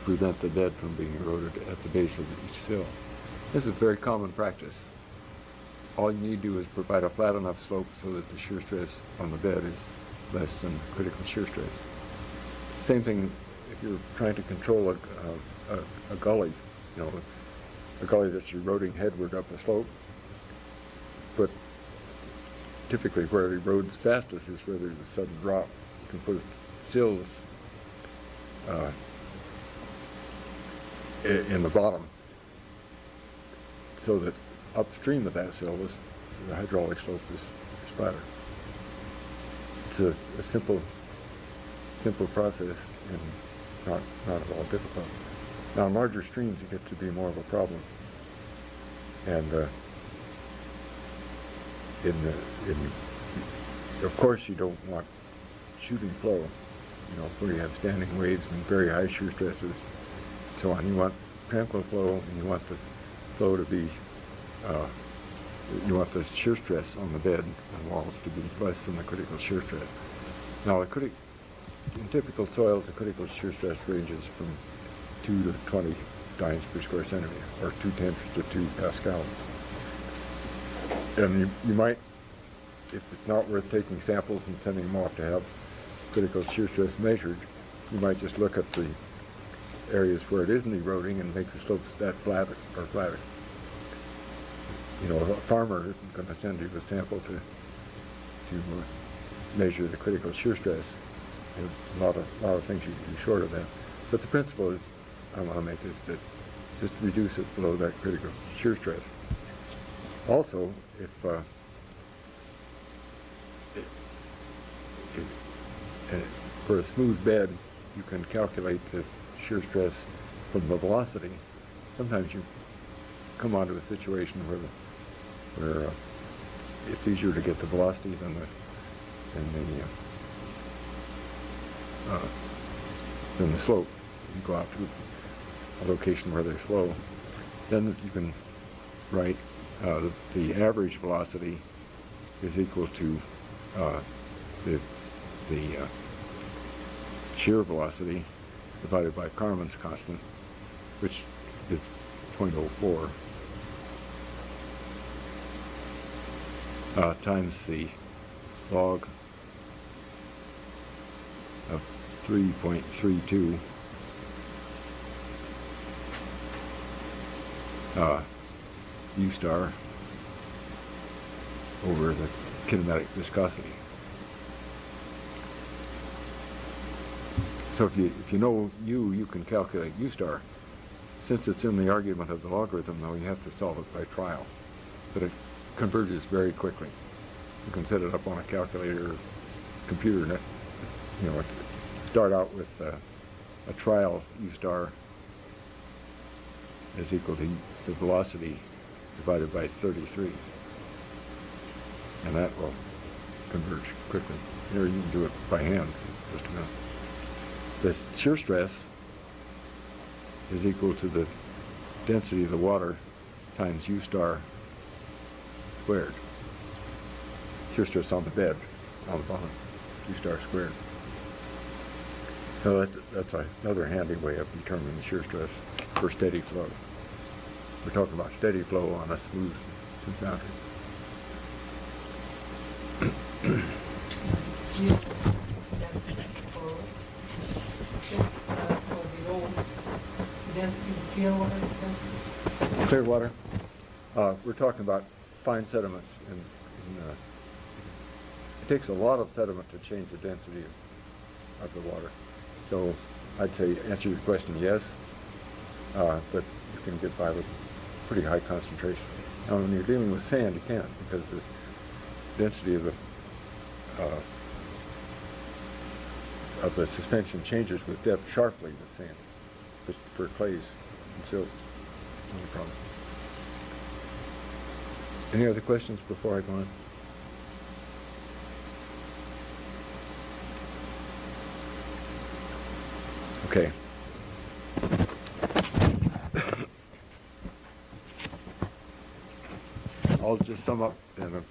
prevent the bed from being eroded at the base of each sill. This is very common practice. All you need to do is provide a flat enough slope so that the shear stress on the bed is less than critical shear stress. Same thing if you're trying to control a gully, you know, a gully that's eroding headward up a slope. But typically where it erodes fastest is where there's a sudden drop. You can put sills in the bottom so that upstream of that sill the hydraulic slope is flatter. It's a simple process and not at all difficult. Now in larger streams it gets to be more of a problem. And of course you don't want shooting flow, you know, where you have standing waves and very high shear stresses, so on. You want tranquil flow, and you want the flow to be, you want the shear stress on the bed and walls to be less than the critical shear stress. Now in typical soils, the critical shear stress ranges from 2 to 20 dynes per square centimeter, or 0.2 to 2 Pascal. And you might, if it's not worth taking samples and sending them off to have critical shear stress measured, you might just look at the areas where it isn't eroding and make the slopes that flat or flatter. You know, a farmer isn't going to send you a sample to measure the critical shear stress. There's a lot of things you can do short of that. But the principle is I want to make is that just reduce it below that critical shear stress. Also, if for a smooth bed, you can calculate the shear stress from the velocity. Sometimes you come onto a situation where it's easier to get the velocity than the slope. You go out to a location where they're slow. Then you can write the average velocity is equal to the shear velocity divided by Kármán's constant, which is 0.04, times the log of 3.32 U star over the kinematic viscosity. So if you know U, you can calculate U star. Since it's in the argument of the logarithm, though, you have to solve it by trial. But it converges very quickly. You can set it up on a calculator, computer net. You know, start out with a trial U star is equal to the velocity divided by 33. And that will converge quickly. Here you can do it by hand in just a minute. The shear stress is equal to the density of the water times U star squared. Shear stress on the bed, on the bottom, U star squared. So that's another handy way of determining the shear stress for steady flow. We're talking about steady flow on a smooth boundary. Clear water? We're talking about fine sediments. It takes a lot of sediment to change the density of the water. So I'd say answer your question yes, but you can get by with pretty high concentration. Now when you're dealing with sand, you can't, because the density of the suspension changes with depth sharply with sand. But for clays and silt, no problem. Any other questions before I go on? Okay. I'll just sum up then.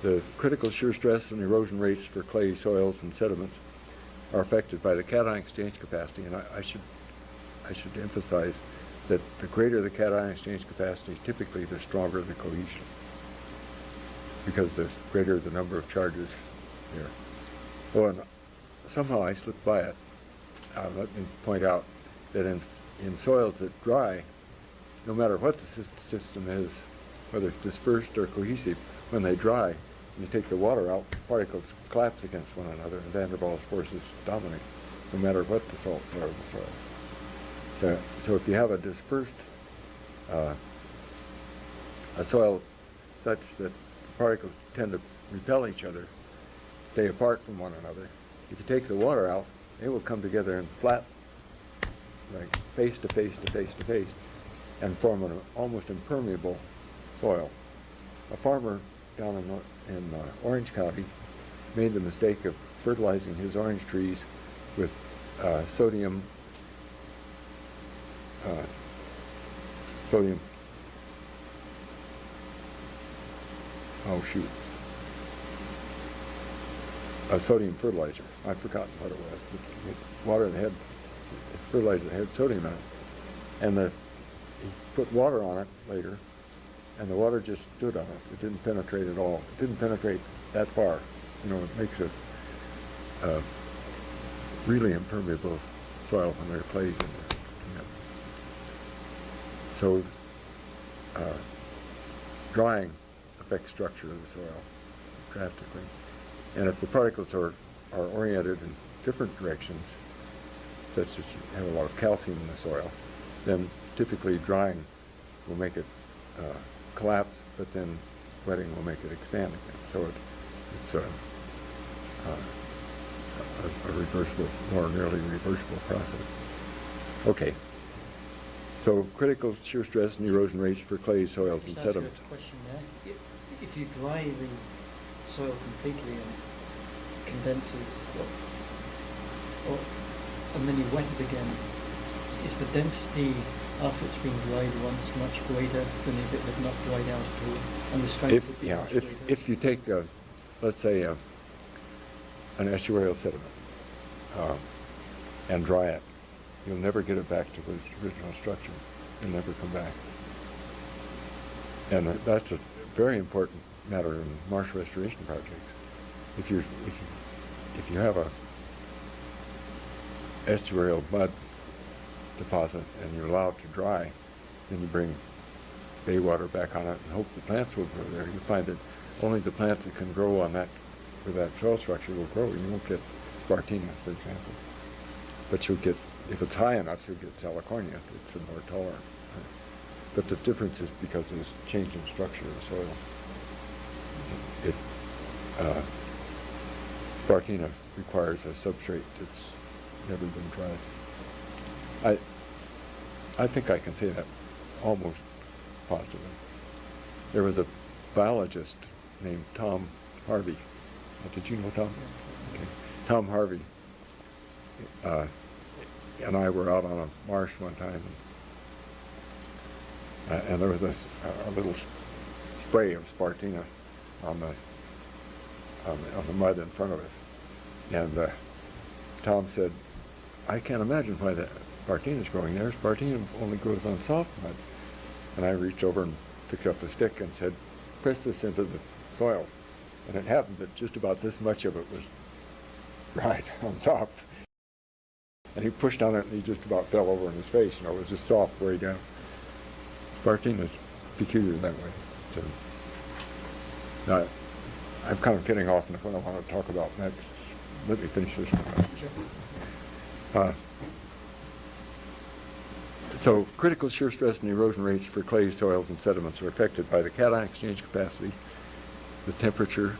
The critical shear stress and erosion rates for clay soils and sediments are affected by the cation exchange capacity, and I should emphasize that the greater the cation exchange capacity, typically the stronger the cohesion, because the greater the number of charges here. Oh, and somehow I slipped by it. Let me point out that in soils that dry, no matter what the system is, whether it's dispersed or cohesive, when they dry, and you take the water out, particles collapse against one another, and van der Waals forces dominate, no matter what the salts are in the soil. So if you have a dispersed a soil such that the particles tend to repel each other, stay apart from one another, if you take the water out, they will come together in flat, like face to face to face to face, and form an almost impermeable soil. A farmer down in Orange County made the mistake of fertilizing his orange trees with sodium fertilizer. I've forgotten what it was. But water that had fertilizer that had sodium in it, and he put water on it later, and the water just stood on it. It didn't penetrate at all. It didn't penetrate that far. You know, it makes a really impermeable soil when there are clays in there. So drying affects structure of the soil drastically. And if the particles are oriented in different directions, such that you have a lot of calcium in the soil, then typically drying will make it collapse, but then wetting will make it expand again. So it's a reversible, more nearly reversible process. Okay. So critical shear stress and erosion rates for clay soils and sediments. Question there. If you dry the soil completely and condenses, and then you wet it again, is the density after it's been dried once much greater than if it had not dried out at all, and the strength would be much greater? If you take, let's say, an estuarial sediment and dry it, you'll never get it back to its original structure. It'll never come back. And that's a very important matter in marsh restoration projects. If you have a estuarial mud deposit and you allow it to dry, then you bring bay water back on it and hope the plants will grow there. You find that only the plants that can grow on that, where that soil structure will grow. You won't get Spartina, for example. But you'll get, if it's high enough, you'll get Salicornia. It's a more tolerant. But the difference is because there's change in structure of the soil. Spartina requires a substrate that's never been tried. I think I can say that almost positively. There was a biologist named Tom Harvey. Did you know Tom? Okay. Tom Harvey and I were out on a marsh one time, and there was a little spray of Spartina on the mud in front of us. And Tom said, "I can't imagine why that Spartina is growing there. Spartina only grows on soft mud." And I reached over and picked up the stick and said, "Press this into the soil." And it happened that just about this much of it was dried on top. And he pushed on it and he just about fell over in his face. You know, it was just soft way down. Spartina is peculiar that way. So, now, I'm kind of getting off into what I want to talk about next. Let me finish this one. So critical shear stress and erosion rates for clay soils and sediments are affected by the cation exchange capacity, the temperature,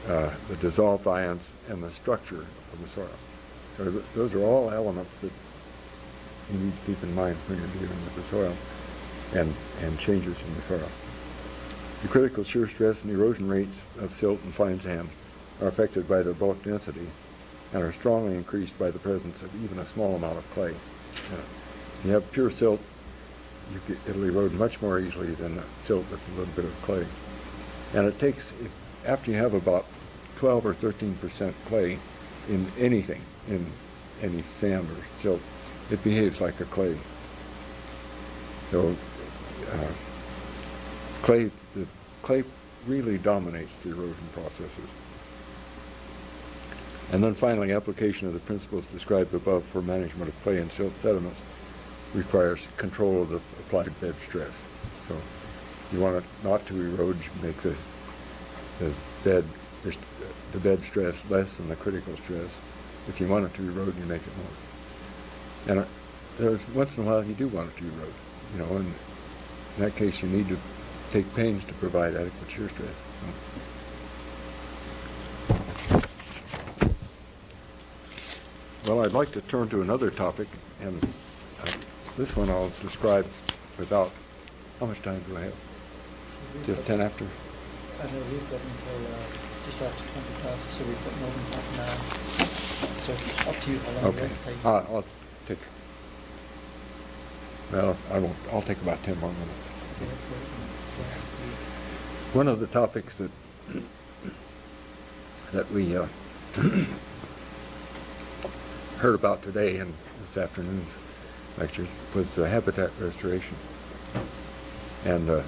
the dissolved ions, and the structure of the soil. So those are all elements that you need to keep in mind when you're dealing with the soil and changes in the soil. The critical shear stress and erosion rates of silt and fine sand are affected by their bulk density and are strongly increased by the presence of even a small amount of clay. If you have pure silt, it'll erode much more easily than silt with a little bit of clay. And it takes, after you have about 12 or 13% clay in anything, in any sand or silt, it behaves like a clay. So the clay really dominates the erosion processes. And then finally, application of the principles described above for management of clay and silt sediments requires control of the applied bed stress. So you want it not to erode, you make the bed stress less than the critical stress. If you want it to erode, you make it more. And there's once in a while you do want it to erode, you know, and in that case you need to take pains to provide adequate shear stress. Well, I'd like to turn to another topic, and this one I'll describe without, how much time do I have? Just 10 after? I know we've got until just after 20 past, so we've got more than half an hour. So it's up to you how long you Okay. want to take. I'll take, well, I won't, I'll take about 10 more minutes. Okay, that's great. One of the topics that we heard about today in this afternoon's lectures was habitat restoration. And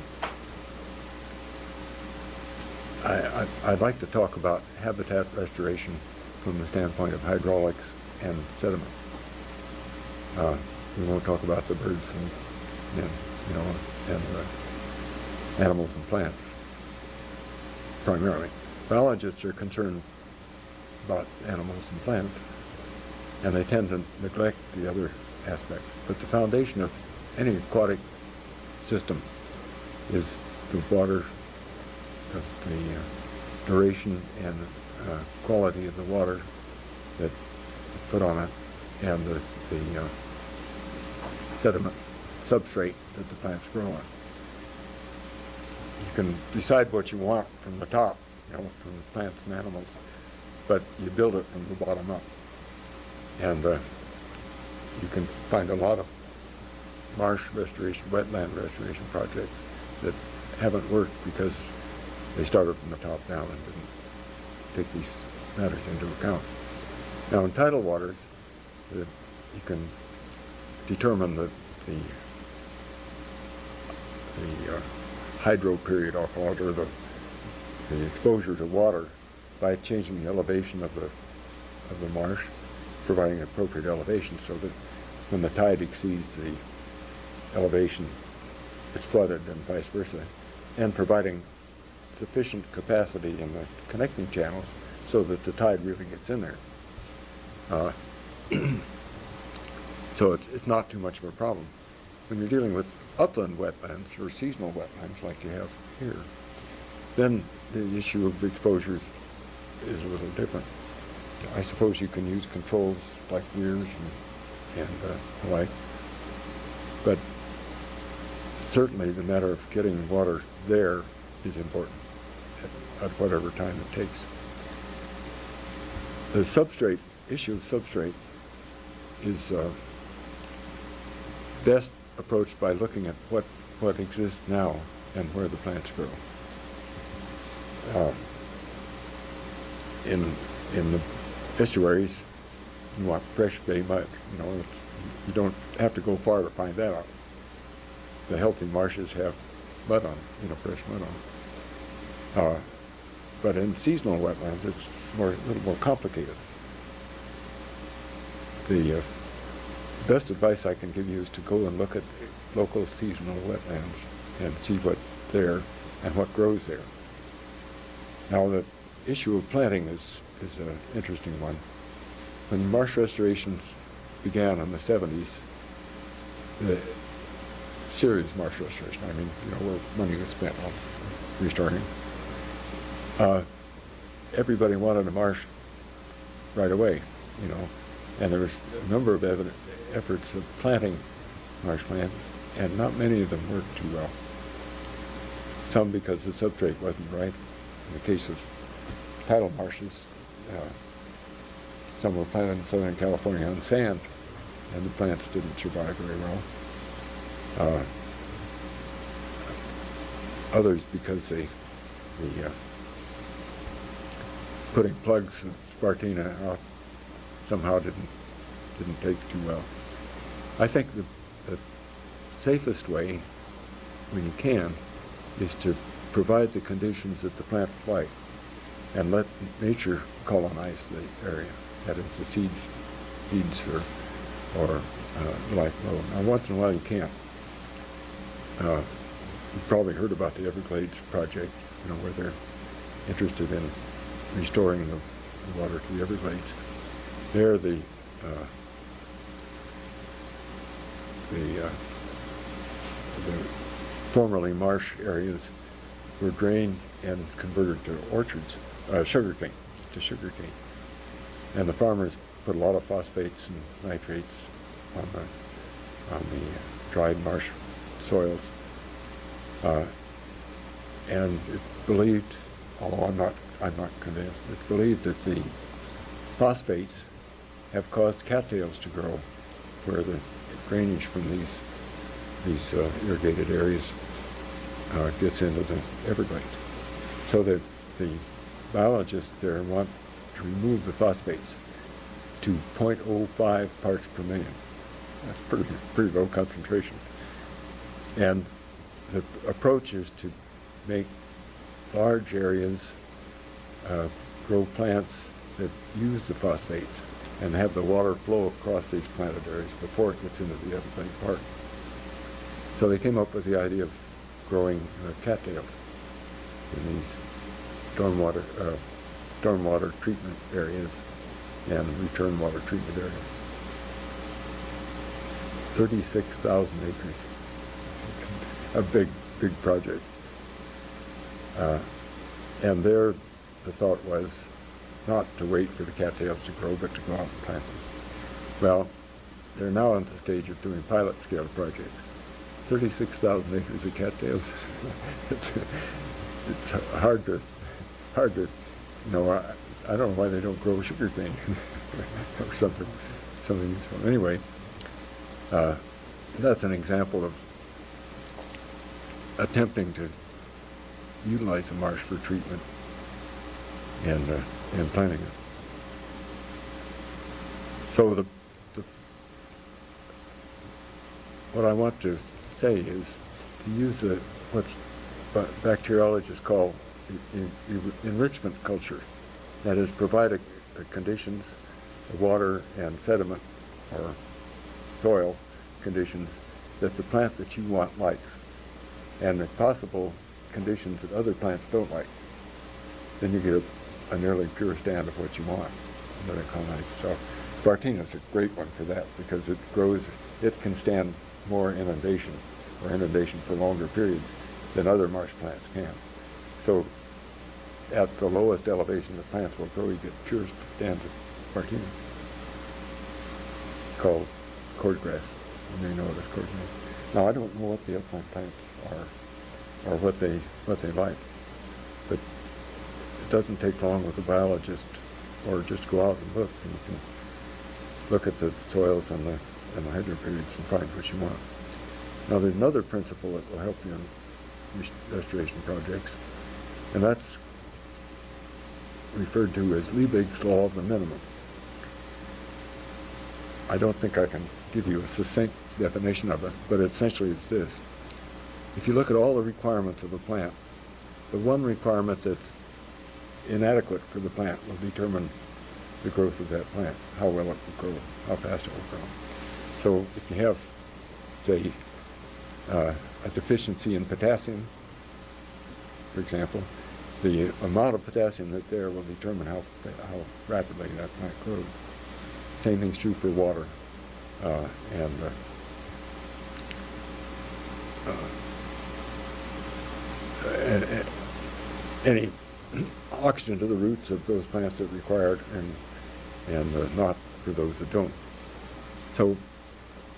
I'd like to talk about habitat restoration from the standpoint of hydraulics and sediment. We won't talk about the birds and you know, and animals and plants primarily. Biologists are concerned about animals and plants, and they tend to neglect the other aspects. But the foundation of any aquatic system is the water, the duration and quality of the water that is put on it, and the sediment substrate that the plants grow on. You can decide what you want from the top, you know, from the plants and animals, but you build it from the bottom up. And you can find a lot of marsh restoration, wetland restoration projects that haven't worked because they started from the top down and didn't take these matters into account. Now, in tidal waters, you can determine the hydro period, I'll call it, or the exposure to water by changing the elevation of the marsh, providing appropriate elevation so that when the tide exceeds the elevation, it's flooded and vice versa, and providing sufficient capacity in the connecting channels so that the tide really gets in there. So it's not too much of a problem. When you're dealing with upland wetlands or seasonal wetlands like you have here, then the issue of exposures is a little different. I suppose you can use controls like weirs and the like, but certainly the matter of getting water there is important at whatever time it takes. The substrate issue of substrate is best approached by looking at what exists now and where the plants grow. In the estuaries, you want fresh bay mud. You don't have to go far to find that out. The healthy marshes have mud on, fresh mud on. But in seasonal wetlands, it's a little more complicated. The best advice I can give you is to go and look at local seasonal wetlands and see what's there and what grows there. Now, the issue of planting is an interesting one. When marsh restorations began in the 70s, the serious marsh restoration, where money was spent on restoring, everybody wanted a marsh right away, and there was a number of efforts of planting marshland, and not many of them worked too well. Some because the substrate wasn't right. In the case of tidal marshes, some were planted in Southern California on sand, and the plants didn't survive very well. Others because the putting plugs of Spartina out somehow didn't take too well. I think the safest way, when you can, is to provide the conditions that the plants like and let nature colonize the area. That is, the seeds or life low. Now, once in a while you can't. You've probably heard about the Everglades project, where they're interested in restoring the water to the Everglades. There, the formerly marsh areas were drained and converted to orchards, sugarcane. And the farmers put a lot of phosphates and nitrates on the dried marsh soils. And it's believed, although I'm not convinced, it's believed that the phosphates have caused cattails to grow where the drainage from these irrigated areas gets into the Everglades. So that the biologists there want to remove the phosphates to 0.05 parts per million. That's pretty low concentration. And the approach is to make large areas grow plants that use the phosphates and have the water flow across these planted areas before it gets into the Everglade Park. So they came up with the idea of growing cattails in these stormwater treatment areas and return water treatment areas. 36,000 acres. It's a big project. And there, the thought was not to wait for the cattails to grow, but to go out and plant them. Well, they're now at the stage of doing pilot scale projects. 36,000 acres of cattails. It's hard to, I don't know why they don't grow sugarcane or something useful. Anyway, that's an example of attempting to utilize a marsh for treatment and planting it. So what I want to say is to use what bacteriologists call enrichment culture. That is, provide the conditions, the water and sediment or soil conditions that the plant that you want likes, and if possible, conditions that other plants don't like. Then you get a nearly pure stand of what you want that it colonizes. So Spartina is a great one for that because it can stand more inundation or inundation for longer periods than other marsh plants can. So at the lowest elevation the plants will grow, you get pure stands of Spartina called cordgrass. You may know it as cordgrass. Now I don't know what the upland plants are or what they like, but it doesn't take long with a biologist or just go out and look, and you can look at the soils and the hydro periods and find what you want. Now there's another principle that will help you in restoration projects, and that's referred to as Liebig's law of the minimum. I don't think I can give you a succinct definition of it, but essentially it's this. If you look at all the requirements of a plant, the one requirement that's inadequate for the plant will determine the growth of that plant, how well it will grow, how fast it will grow. So if you have, say, a deficiency in potassium, for example, the amount of potassium that's there will determine how rapidly that plant grows. Same thing's true for water and any oxygen to the roots of those plants that require it, and not for those that don't. So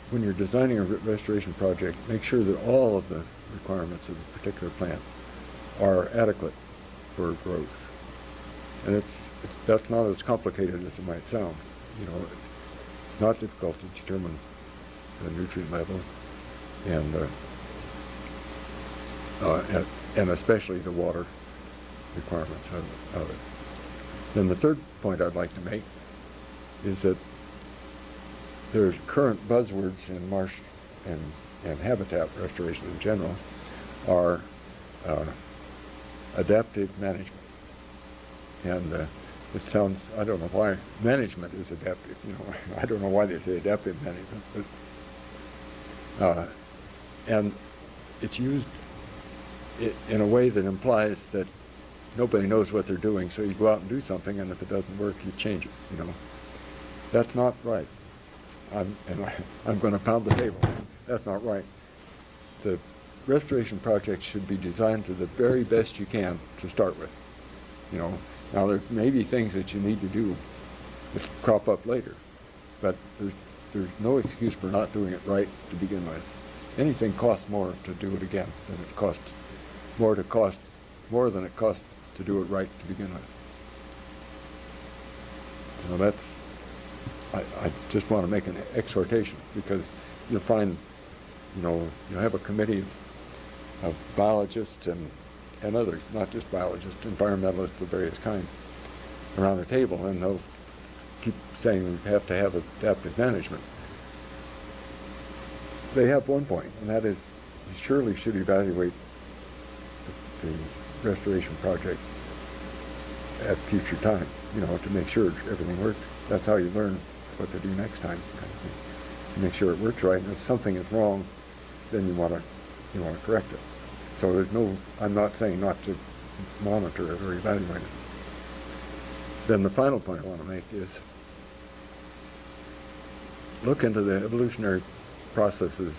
when you're designing a restoration project, make sure that all of the requirements of a particular plant are adequate for growth. And that's not as complicated as it might sound. You know, it's not difficult to determine the nutrient level and especially the water requirements of it. Then the third point I'd like to make is that there's current buzzwords in marsh and habitat restoration in general are adaptive management. And it sounds, I don't know why management is adaptive, you know, I don't know why they say adaptive management, but and it's used in a way that implies that nobody knows what they're doing, so you go out and do something, and if it doesn't work, you change it, you know. That's not right. I'm going to pound the table. That's not right. The restoration project should be designed to the very best you can to start with, you know. Now, there may be things that you need to do that crop up later, but there's no excuse for not doing it right to begin with. Anything costs more to do it again than it costs more than it costs to do it right to begin with. So that's, I just want to make an exhortation, because you'll find, you know, you have a committee of biologists and others, not just biologists, environmentalists of various kinds, around the table, and they'll keep saying we have to have adaptive management. They have one point, and that is you surely should evaluate the restoration project at future time, you know, to make sure everything works. That's how you learn what to do next time, kind of thing. To make sure it works right, and if something is wrong, then you want to correct it. So I'm not saying not to monitor it or evaluate it. Then the final point I want to make is look into the evolutionary processes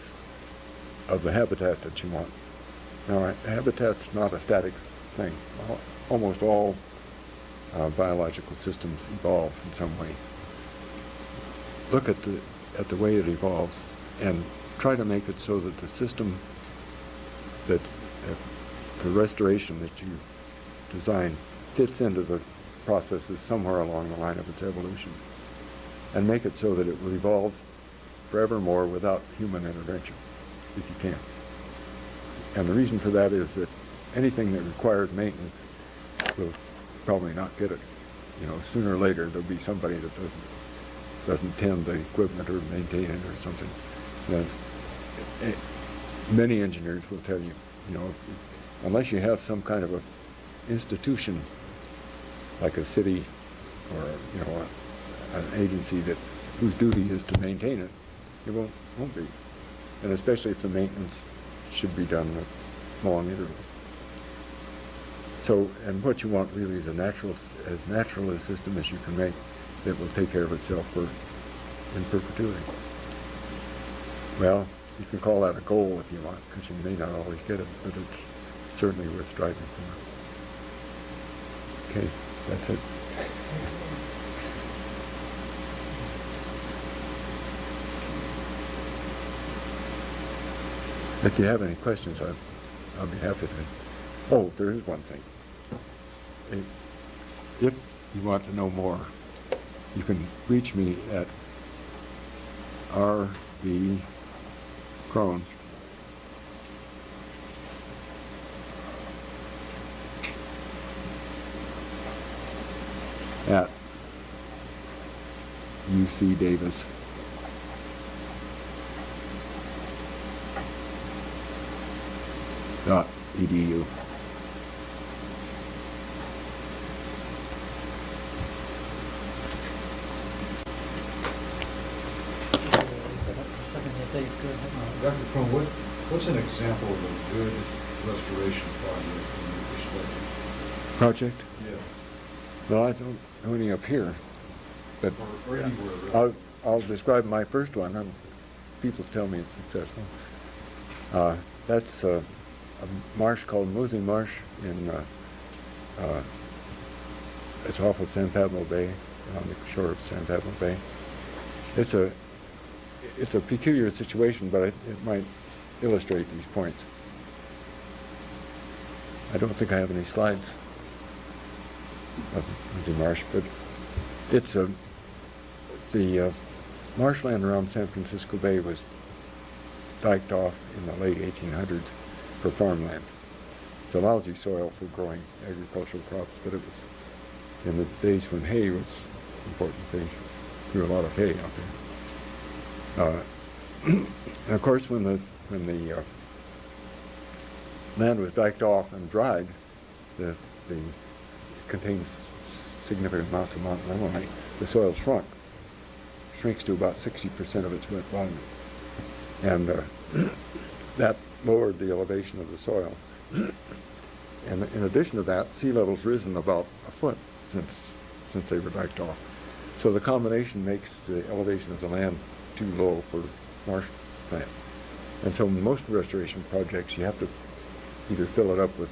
of the habitats that you want. Now, a habitat's not a static thing. Almost all biological systems evolve in some way. Look at the way it evolves and try to make it so that the system that the restoration that you design fits into the processes somewhere along the line of its evolution, and make it so that it will evolve forevermore without human intervention, if you can. And the reason for that is that anything that requires maintenance will probably not get it. You know, sooner or later there'll be somebody that doesn't tend the equipment or maintain it or something. Then many engineers will tell you, you know, unless you have some kind of a institution like a city or an agency whose duty is to maintain it, it won't be. And especially if the maintenance should be done at long intervals. So, and what you want really is as natural a system as you can make that will take care of itself in perpetuity. Well, you can call that a goal if you want, because you may not always get it, but it's certainly worth striving for. Okay, that's it. If you have any questions, I'll be happy to. Oh, there is one thing. If you want to know more, you can reach me at R.B. Krone at UC Davis .edu. Dr. Krone, what's an example of a good restoration project from your perspective? Project? Yeah. Well, I don't know any up here, but Or anywhere. I'll describe my first one, and people tell me it's successful. That's a marsh called Mosey Marsh in it's off of San Pablo Bay, on the shore of San Pablo Bay. It's a peculiar situation, but it might illustrate these points. I don't think I have any slides of Mosey Marsh, but it's the marshland around San Francisco Bay was diked off in the late 1800s for farmland. It's a lousy soil for growing agricultural crops, but it was in the days when hay was important. They grew a lot of hay out there. And of course, when the land was diked off and dried, it contains significant amounts of monazite. The soil shrinks to about 60% of its wet volume, and that lowered the elevation of the soil. And in addition to that, sea level's risen about a foot since they were diked off. So the combination makes the elevation of the land too low for marsh plant. And so in most restoration projects, you have to either fill it up with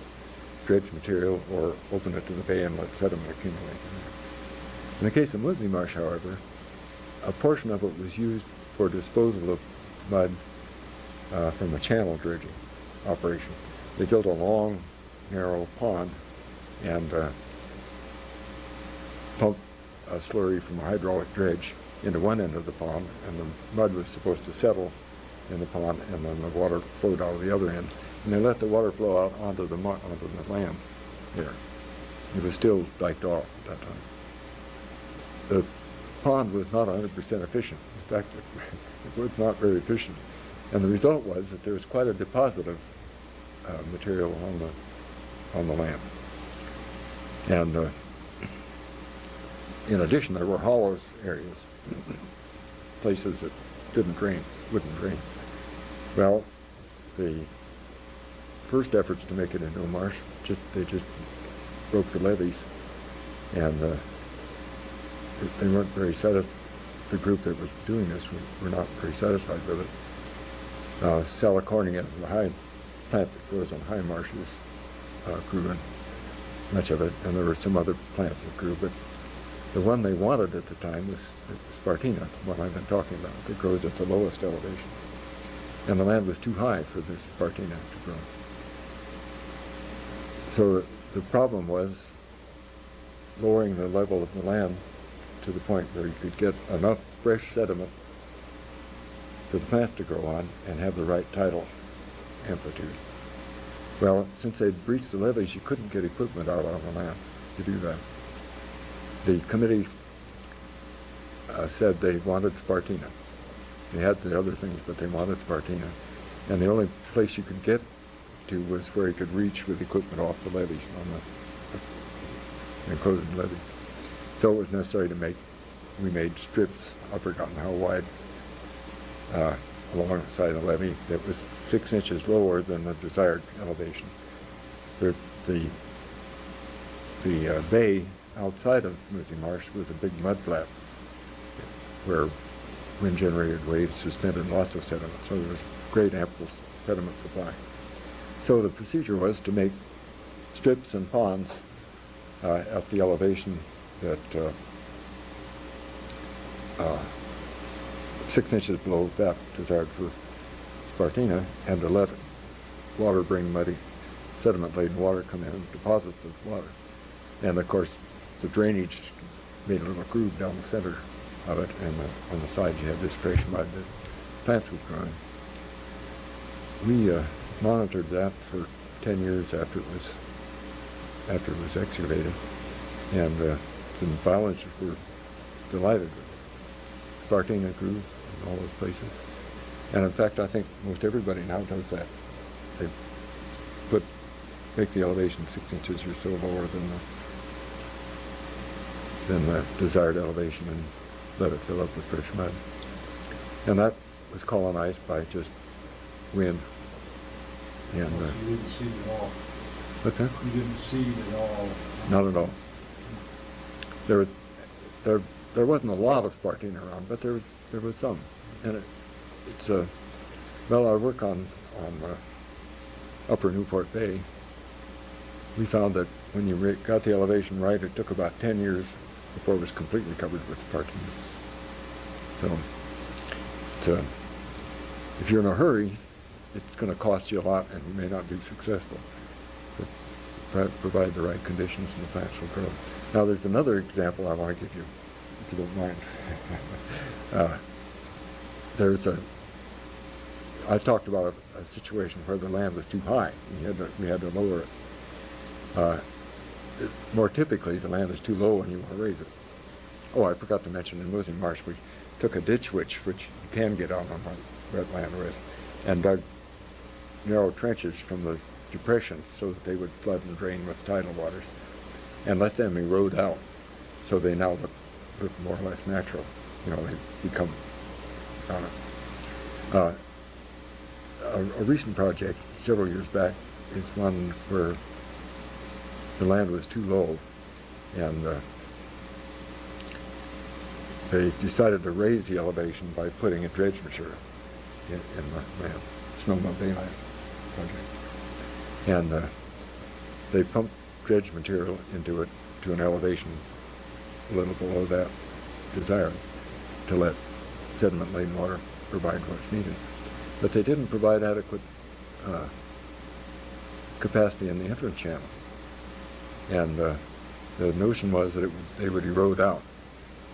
dredge material or open it to the bay and let sediment accumulate. In the case of Mosey Marsh, however, a portion of it was used for disposal of mud from a channel dredging operation. They built a long, narrow pond and pumped a slurry from a hydraulic dredge into one end of the pond, and the mud was supposed to settle in the pond, and then the water flowed out of the other end. And they let the water flow out onto the land there. It was still diked off at that time. The pond was not 100% efficient. In fact, it was not very efficient. And the result was that there was quite a deposit of material on the land. And in addition, there were hollow areas, places that wouldn't drain. Well, the first efforts to make it into a marsh, they just broke the levees, and they weren't very satisfied. The group that was doing this were not very satisfied with it. Salicornia, the high plant that grows on high marshes, grew in much of it, and there were some other plants that grew, but the one they wanted at the time was Spartina, the one I've been talking about, that grows at the lowest elevation. And the land was too high for this Spartina to grow. So the problem was lowering the level of the land to the point where you could get enough fresh sediment for the plants to grow on and have the right tidal amplitude. Well, since they'd breached the levees, you couldn't get equipment out on the land to do that. The committee said they wanted Spartina. They had the other things, but they wanted Spartina. And the only place you could get to was where you could reach with equipment off the levee, on the enclosed levee. So it was necessary to we made strips, I've forgotten how wide, along the side of the levee that was 6 inches lower than the desired elevation. The bay outside of Smoothie Marsh was a big mud flat where wind-generated waves suspended lots of sediment, so there was great ample sediment supply. So the procedure was to make strips and ponds at the elevation that 6 inches below that desired for Spartina, and to let water bring muddy, sediment-laden water come in and deposit the water. And of course, the drainage made a little groove down the center of it, and on the sides you had this fresh mud that plants would grow in. We monitored that for 10 years after it was excavated, and the biologists were delighted with it. Spartina grew in all those places, and in fact, I think most everybody now does that. They make the elevation 6 inches or so lower than the desired elevation and let it fill up with fresh mud. And that was colonized by just wind. And You didn't seed at all. what's that? You didn't seed at all. Not at all. There wasn't a lot of Spartina around, but there was some. And it's our work on Upper Newport Bay, we found that when you got the elevation right, it took about 10 years before it was completely covered with Spartina. So if you're in a hurry, it's going to cost you a lot, and you may not be successful. But provide the right conditions, and the plants will grow. Now, there's another example I want to give you, if you don't mind. I talked about a situation where the land was too high. We had to lower it. More typically, the land is too low and you want to raise it. Oh, I forgot to mention, in Smoothie Marsh, we took a ditch which you can get out on wet land with, and dug narrow trenches from the depressions so that they would flood and drain with tidal waters, and let them erode out, so they now look more or less natural. They become a recent project several years back is one where the land was too low, and they decided to raise the elevation by putting a dredge material in the land, Sonoma Bayland project. And they pumped dredge material into it to an elevation a little below that desired to let sediment-laden water provide what's needed. But they didn't provide adequate capacity in the entrance channel. And the notion was that they would erode out.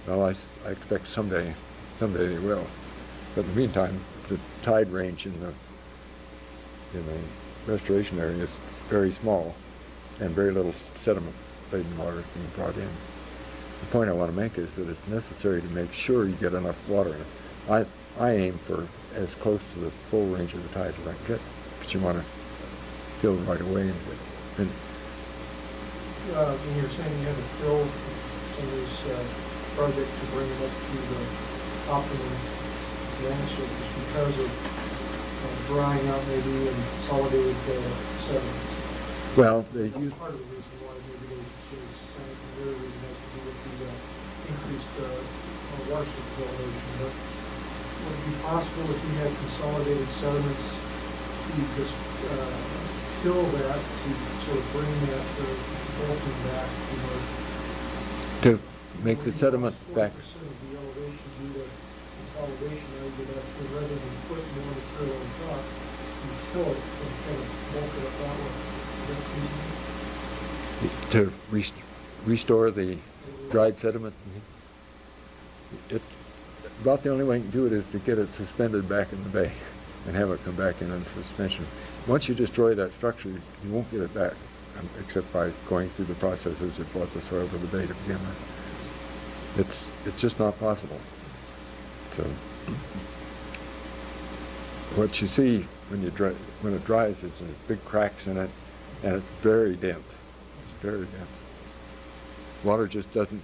Well, I expect someday they will. But in the meantime, the tide range in the restoration area is very small, and very little sediment-laden water is being brought in. The point I want to make is that it's necessary to make sure you get enough water in. I aim for as close to the full range of the tide as I can get, because you want to fill right away into it. And when you're saying you had to fill some of this project to bring it up to the optimum land surface because of drying out maybe and consolidated sediments. well, they That's use part of the reason why maybe they say sank, and the other reason has to do with the increased watershed elevation. But would it be possible if you had consolidated sediments to just fill that to sort of bring that bolting back, to make the sediment back. 40% of the elevation due to consolidation, rather than put more material on top, you fill it and kind of bulk it up that way. To restore the dried sediment. about the only way you can do it is to get it suspended back in the bay and have it come back in suspension. Once you destroy that structure, you won't get it back, except by going through the processes that brought the soil to the bay to begin with. It's just not possible. So what you see when it dries is there's big cracks in it, and it's very dense. It's very dense. Water just doesn't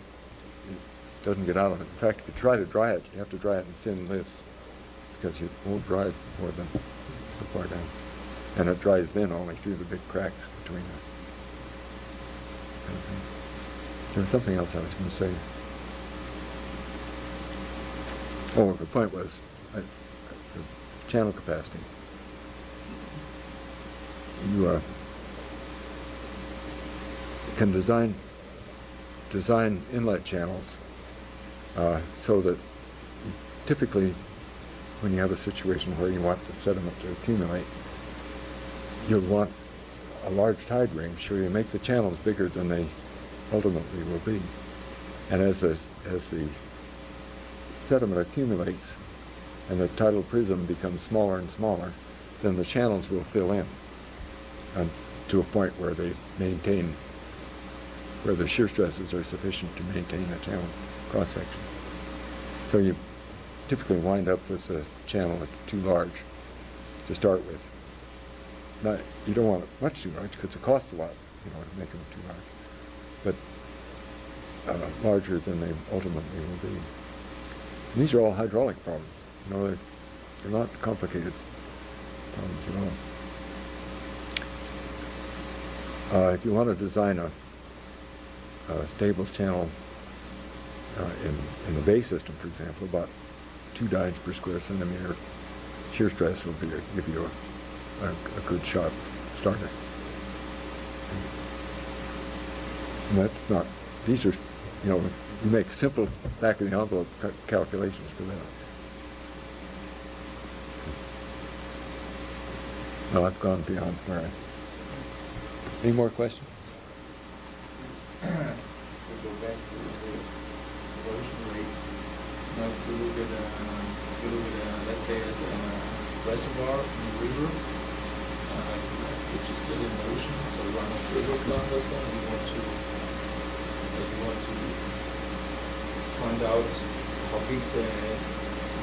get out of it. In fact, if you try to dry it, you have to dry it in thin lifts, because it won't dry more than so far down. And it dries then only through the big cracks between them. There's something else I was going to say. Oh, the point was the channel capacity. You can design inlet channels so that typically when you have a situation where you want the sediment to accumulate, you'll want a large tide ring, so you make the channels bigger than they ultimately will be. And as the sediment accumulates and the tidal prism becomes smaller and smaller, then the channels will fill in to a point where they maintain, where the shear stresses are sufficient to maintain the channel cross-section. So you typically wind up with a channel that's too large to start with. Now, you don't want it much too large because it costs a lot, to make them too large, but larger than they ultimately will be. And these are all hydraulic problems. They're not complicated problems at all. If you want to design a stable channel in the bay system, for example, about 2 dynes per square centimeter shear stress will give you a good shot starter. And that's not, these are, you make simple back of the envelope calculations for that. Well, I've gone beyond where I... Any more questions? We go back to the erosion rate. Now, if you look at, let's say, at a reservoir in the river, which is still in motion, so run of river plant or so, and you want to find out how big the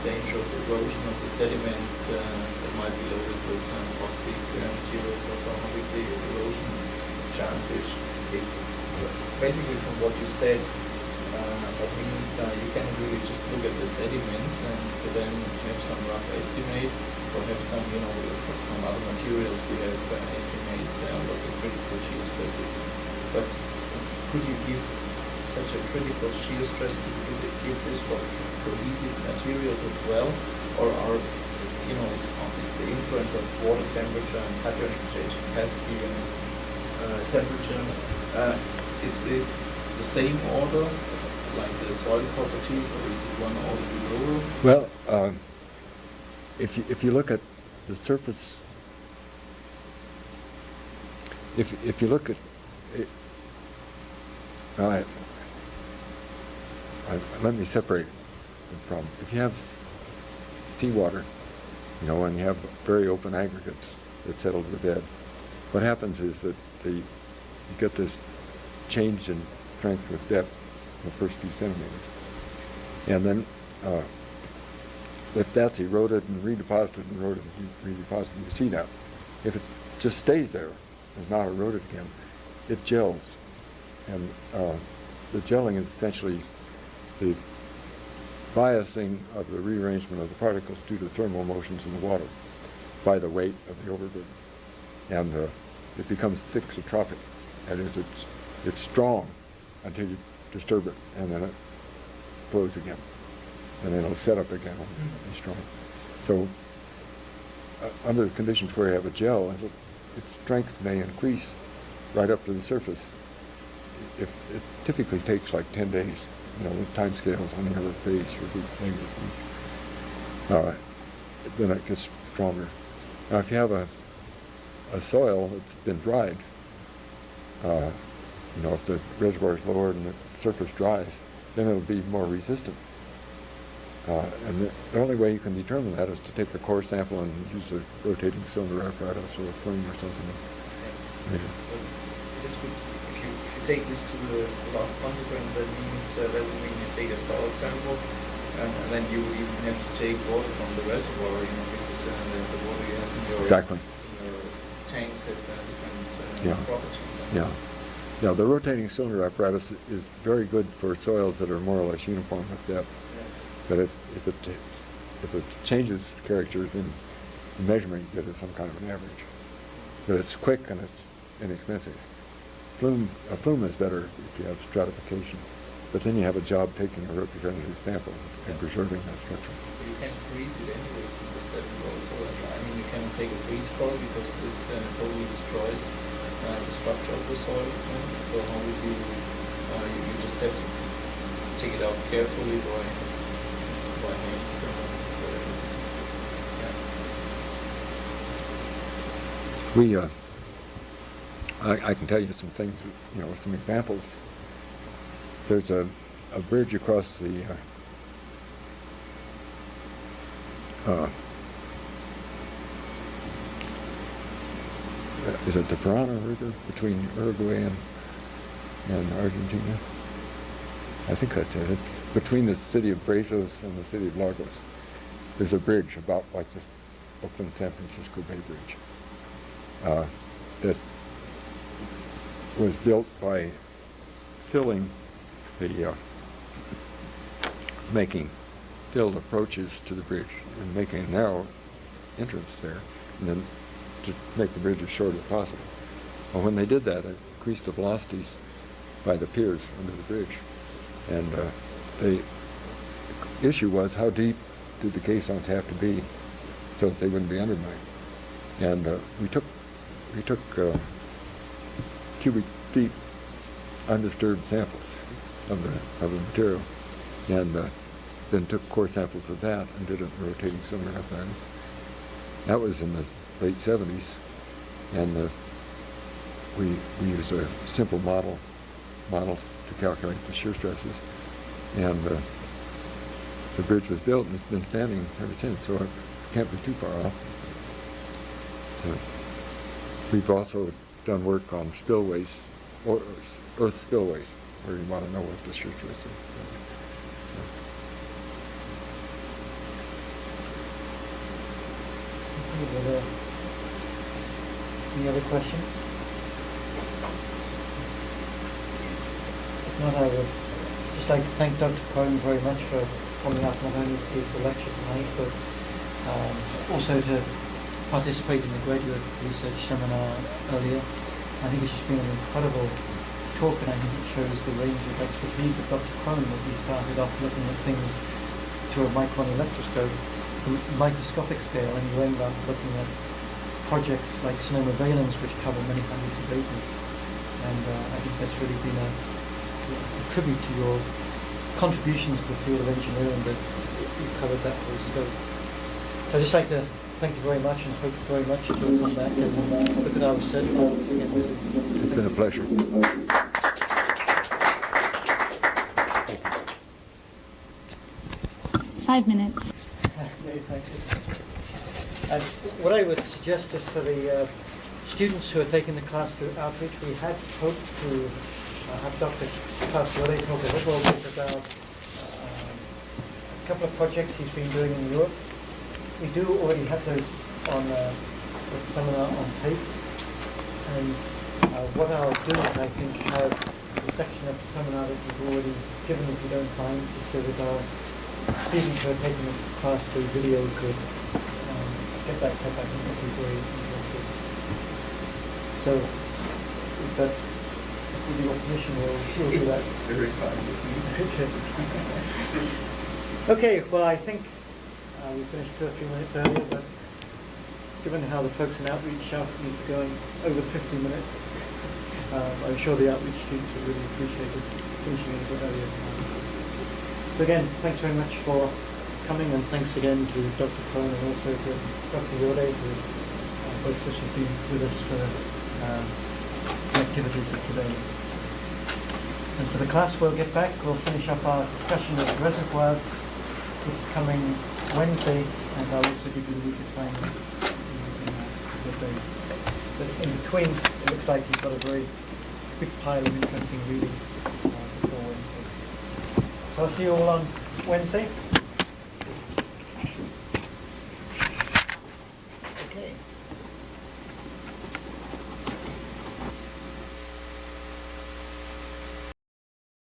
danger of erosion of the sediment that might be loaded with toxic materials or so, how big the erosion chance is basically from what you said. That means you can really just look at the sediments and then have some rough estimate, or have some, from other materials we have estimates what the critical shear stress is. But could you give such a critical shear stress, could you give this for cohesive materials as well, or are, is the influence of water temperature and cation exchange capacity and temperature, is this the same order like the soil properties, or is it one order below? Well, if you look at the surface, if you look at it, let me separate the problem. If you have seawater, and you have very open aggregates that settle to the bed, what happens is that you get this change in strength with depth in the first few centimeters. And then if that's eroded and redeposited and eroded and redeposited, you see that. If it just stays there and not eroded again, it gels. And the gelling is essentially the biasing of the rearrangement of the particles due to thermal motions in the water by the weight of the overburden. And it becomes thixotropic. That is, it's strong until you disturb it, and then it flows again. And then it'll set up again and be strong. So under the conditions where you have a gel, its strength may increase right up to the surface. It typically takes like 10 days, with time scales on the other phase for weeks. Then it gets stronger. Now, if you have a soil that's been dried, if the reservoir is lowered and the surface dries, then it'll be more resistant. And the only way you can determine that is to take a core sample and use a rotating cylinder apparatus or a flume or something. Yeah. This would, if you take this to the last consequence, that means that would mean you take a solid sample, and then you would even have to take water from the reservoir, because the water you have in your, Exactly. in your tanks has different Yeah. properties. Yeah. Yeah, the rotating cylinder apparatus is very good for soils that are more or less uniform with depth. Yeah. But if it changes character, then the measurement you get is some kind of an average. But it's quick and it's inexpensive. A plume is better if you have stratification, but then you have a job taking a representative sample and preserving that structure. You can freeze it anyways, because that will also, you can take a freeze coil, because this totally destroys the structure of the soil. So how would you, you just have to take it out carefully by hand. Yeah. I can tell you some things, some examples. There's a bridge across the is it the Parana River between Uruguay and Argentina? I think that's it. It's between the city of Brazos and the city of Lagos. There's a bridge about like this Oakland-San Francisco Bay Bridge that was built by filling the making filled approaches to the bridge and making a narrow entrance there, and then to make the bridge as short as possible. Well, when they did that, it increased the velocities by the piers under the bridge, and the issue was how deep did the caissons have to be so that they wouldn't be undermined. And we took cubic feet undisturbed samples of the material, and then took core samples of that and did a rotating cylinder apparatus. That was in the late 70s, and we used a simple model to calculate the shear stresses, and the bridge was built and it's been standing ever since, so it can't be too far off. We've also done work on spillways, or earth spillways, where you want to know what the shear stress is. Any other questions? If not, I would just like to thank Dr. Krone very much for coming up not only to the lecture tonight, but also to participate in the graduate research seminar earlier. I think it's just been an incredible talk, and I think it shows the range of expertise of Dr. Krone, that he started off looking at things through a micron electroscope, microscopic scale, and you end up looking at projects like Sonoma Valence, which cover many hundreds of acres. And I think that's really been a tribute to your contributions to the field of engineering, that you've covered that whole scope. So I'd just like to thank you very much, and hope very much that you'll come back and look at our research projects again soon. It's been a pleasure. 5 minutes. No, thank you. And what I would suggest is for the students who are taking the class through outreach, we had hoped to have Dr. Ray talk a little bit about a couple of projects he's been doing in Europe. We do already have those on the seminar on tape, and what I'll do is I think have the section of the seminar that you've already given, if you don't mind, so that our students who are taking the class through video could get that cut back, and that'd be very interesting. So, if that, with your permission, we'll do that. Very fine with me. Okay, well, I think we finished 2 or 3 minutes earlier, but given how the folks in outreach shouted me for going over 50 minutes, I'm sure the outreach students would really appreciate us finishing it a bit earlier. So again, thanks very much for coming, and thanks again to Dr. Krone and also to Dr. Yode, who both of us have been with us for the activities of today. And for the class, we'll get back, we'll finish up our discussion of reservoirs this coming Wednesday, and I'll also give you the week assignment in a couple of days. But in between, it looks like you've got a very big pile of interesting reading before Wednesday. So I'll see you all on Wednesday. Okay.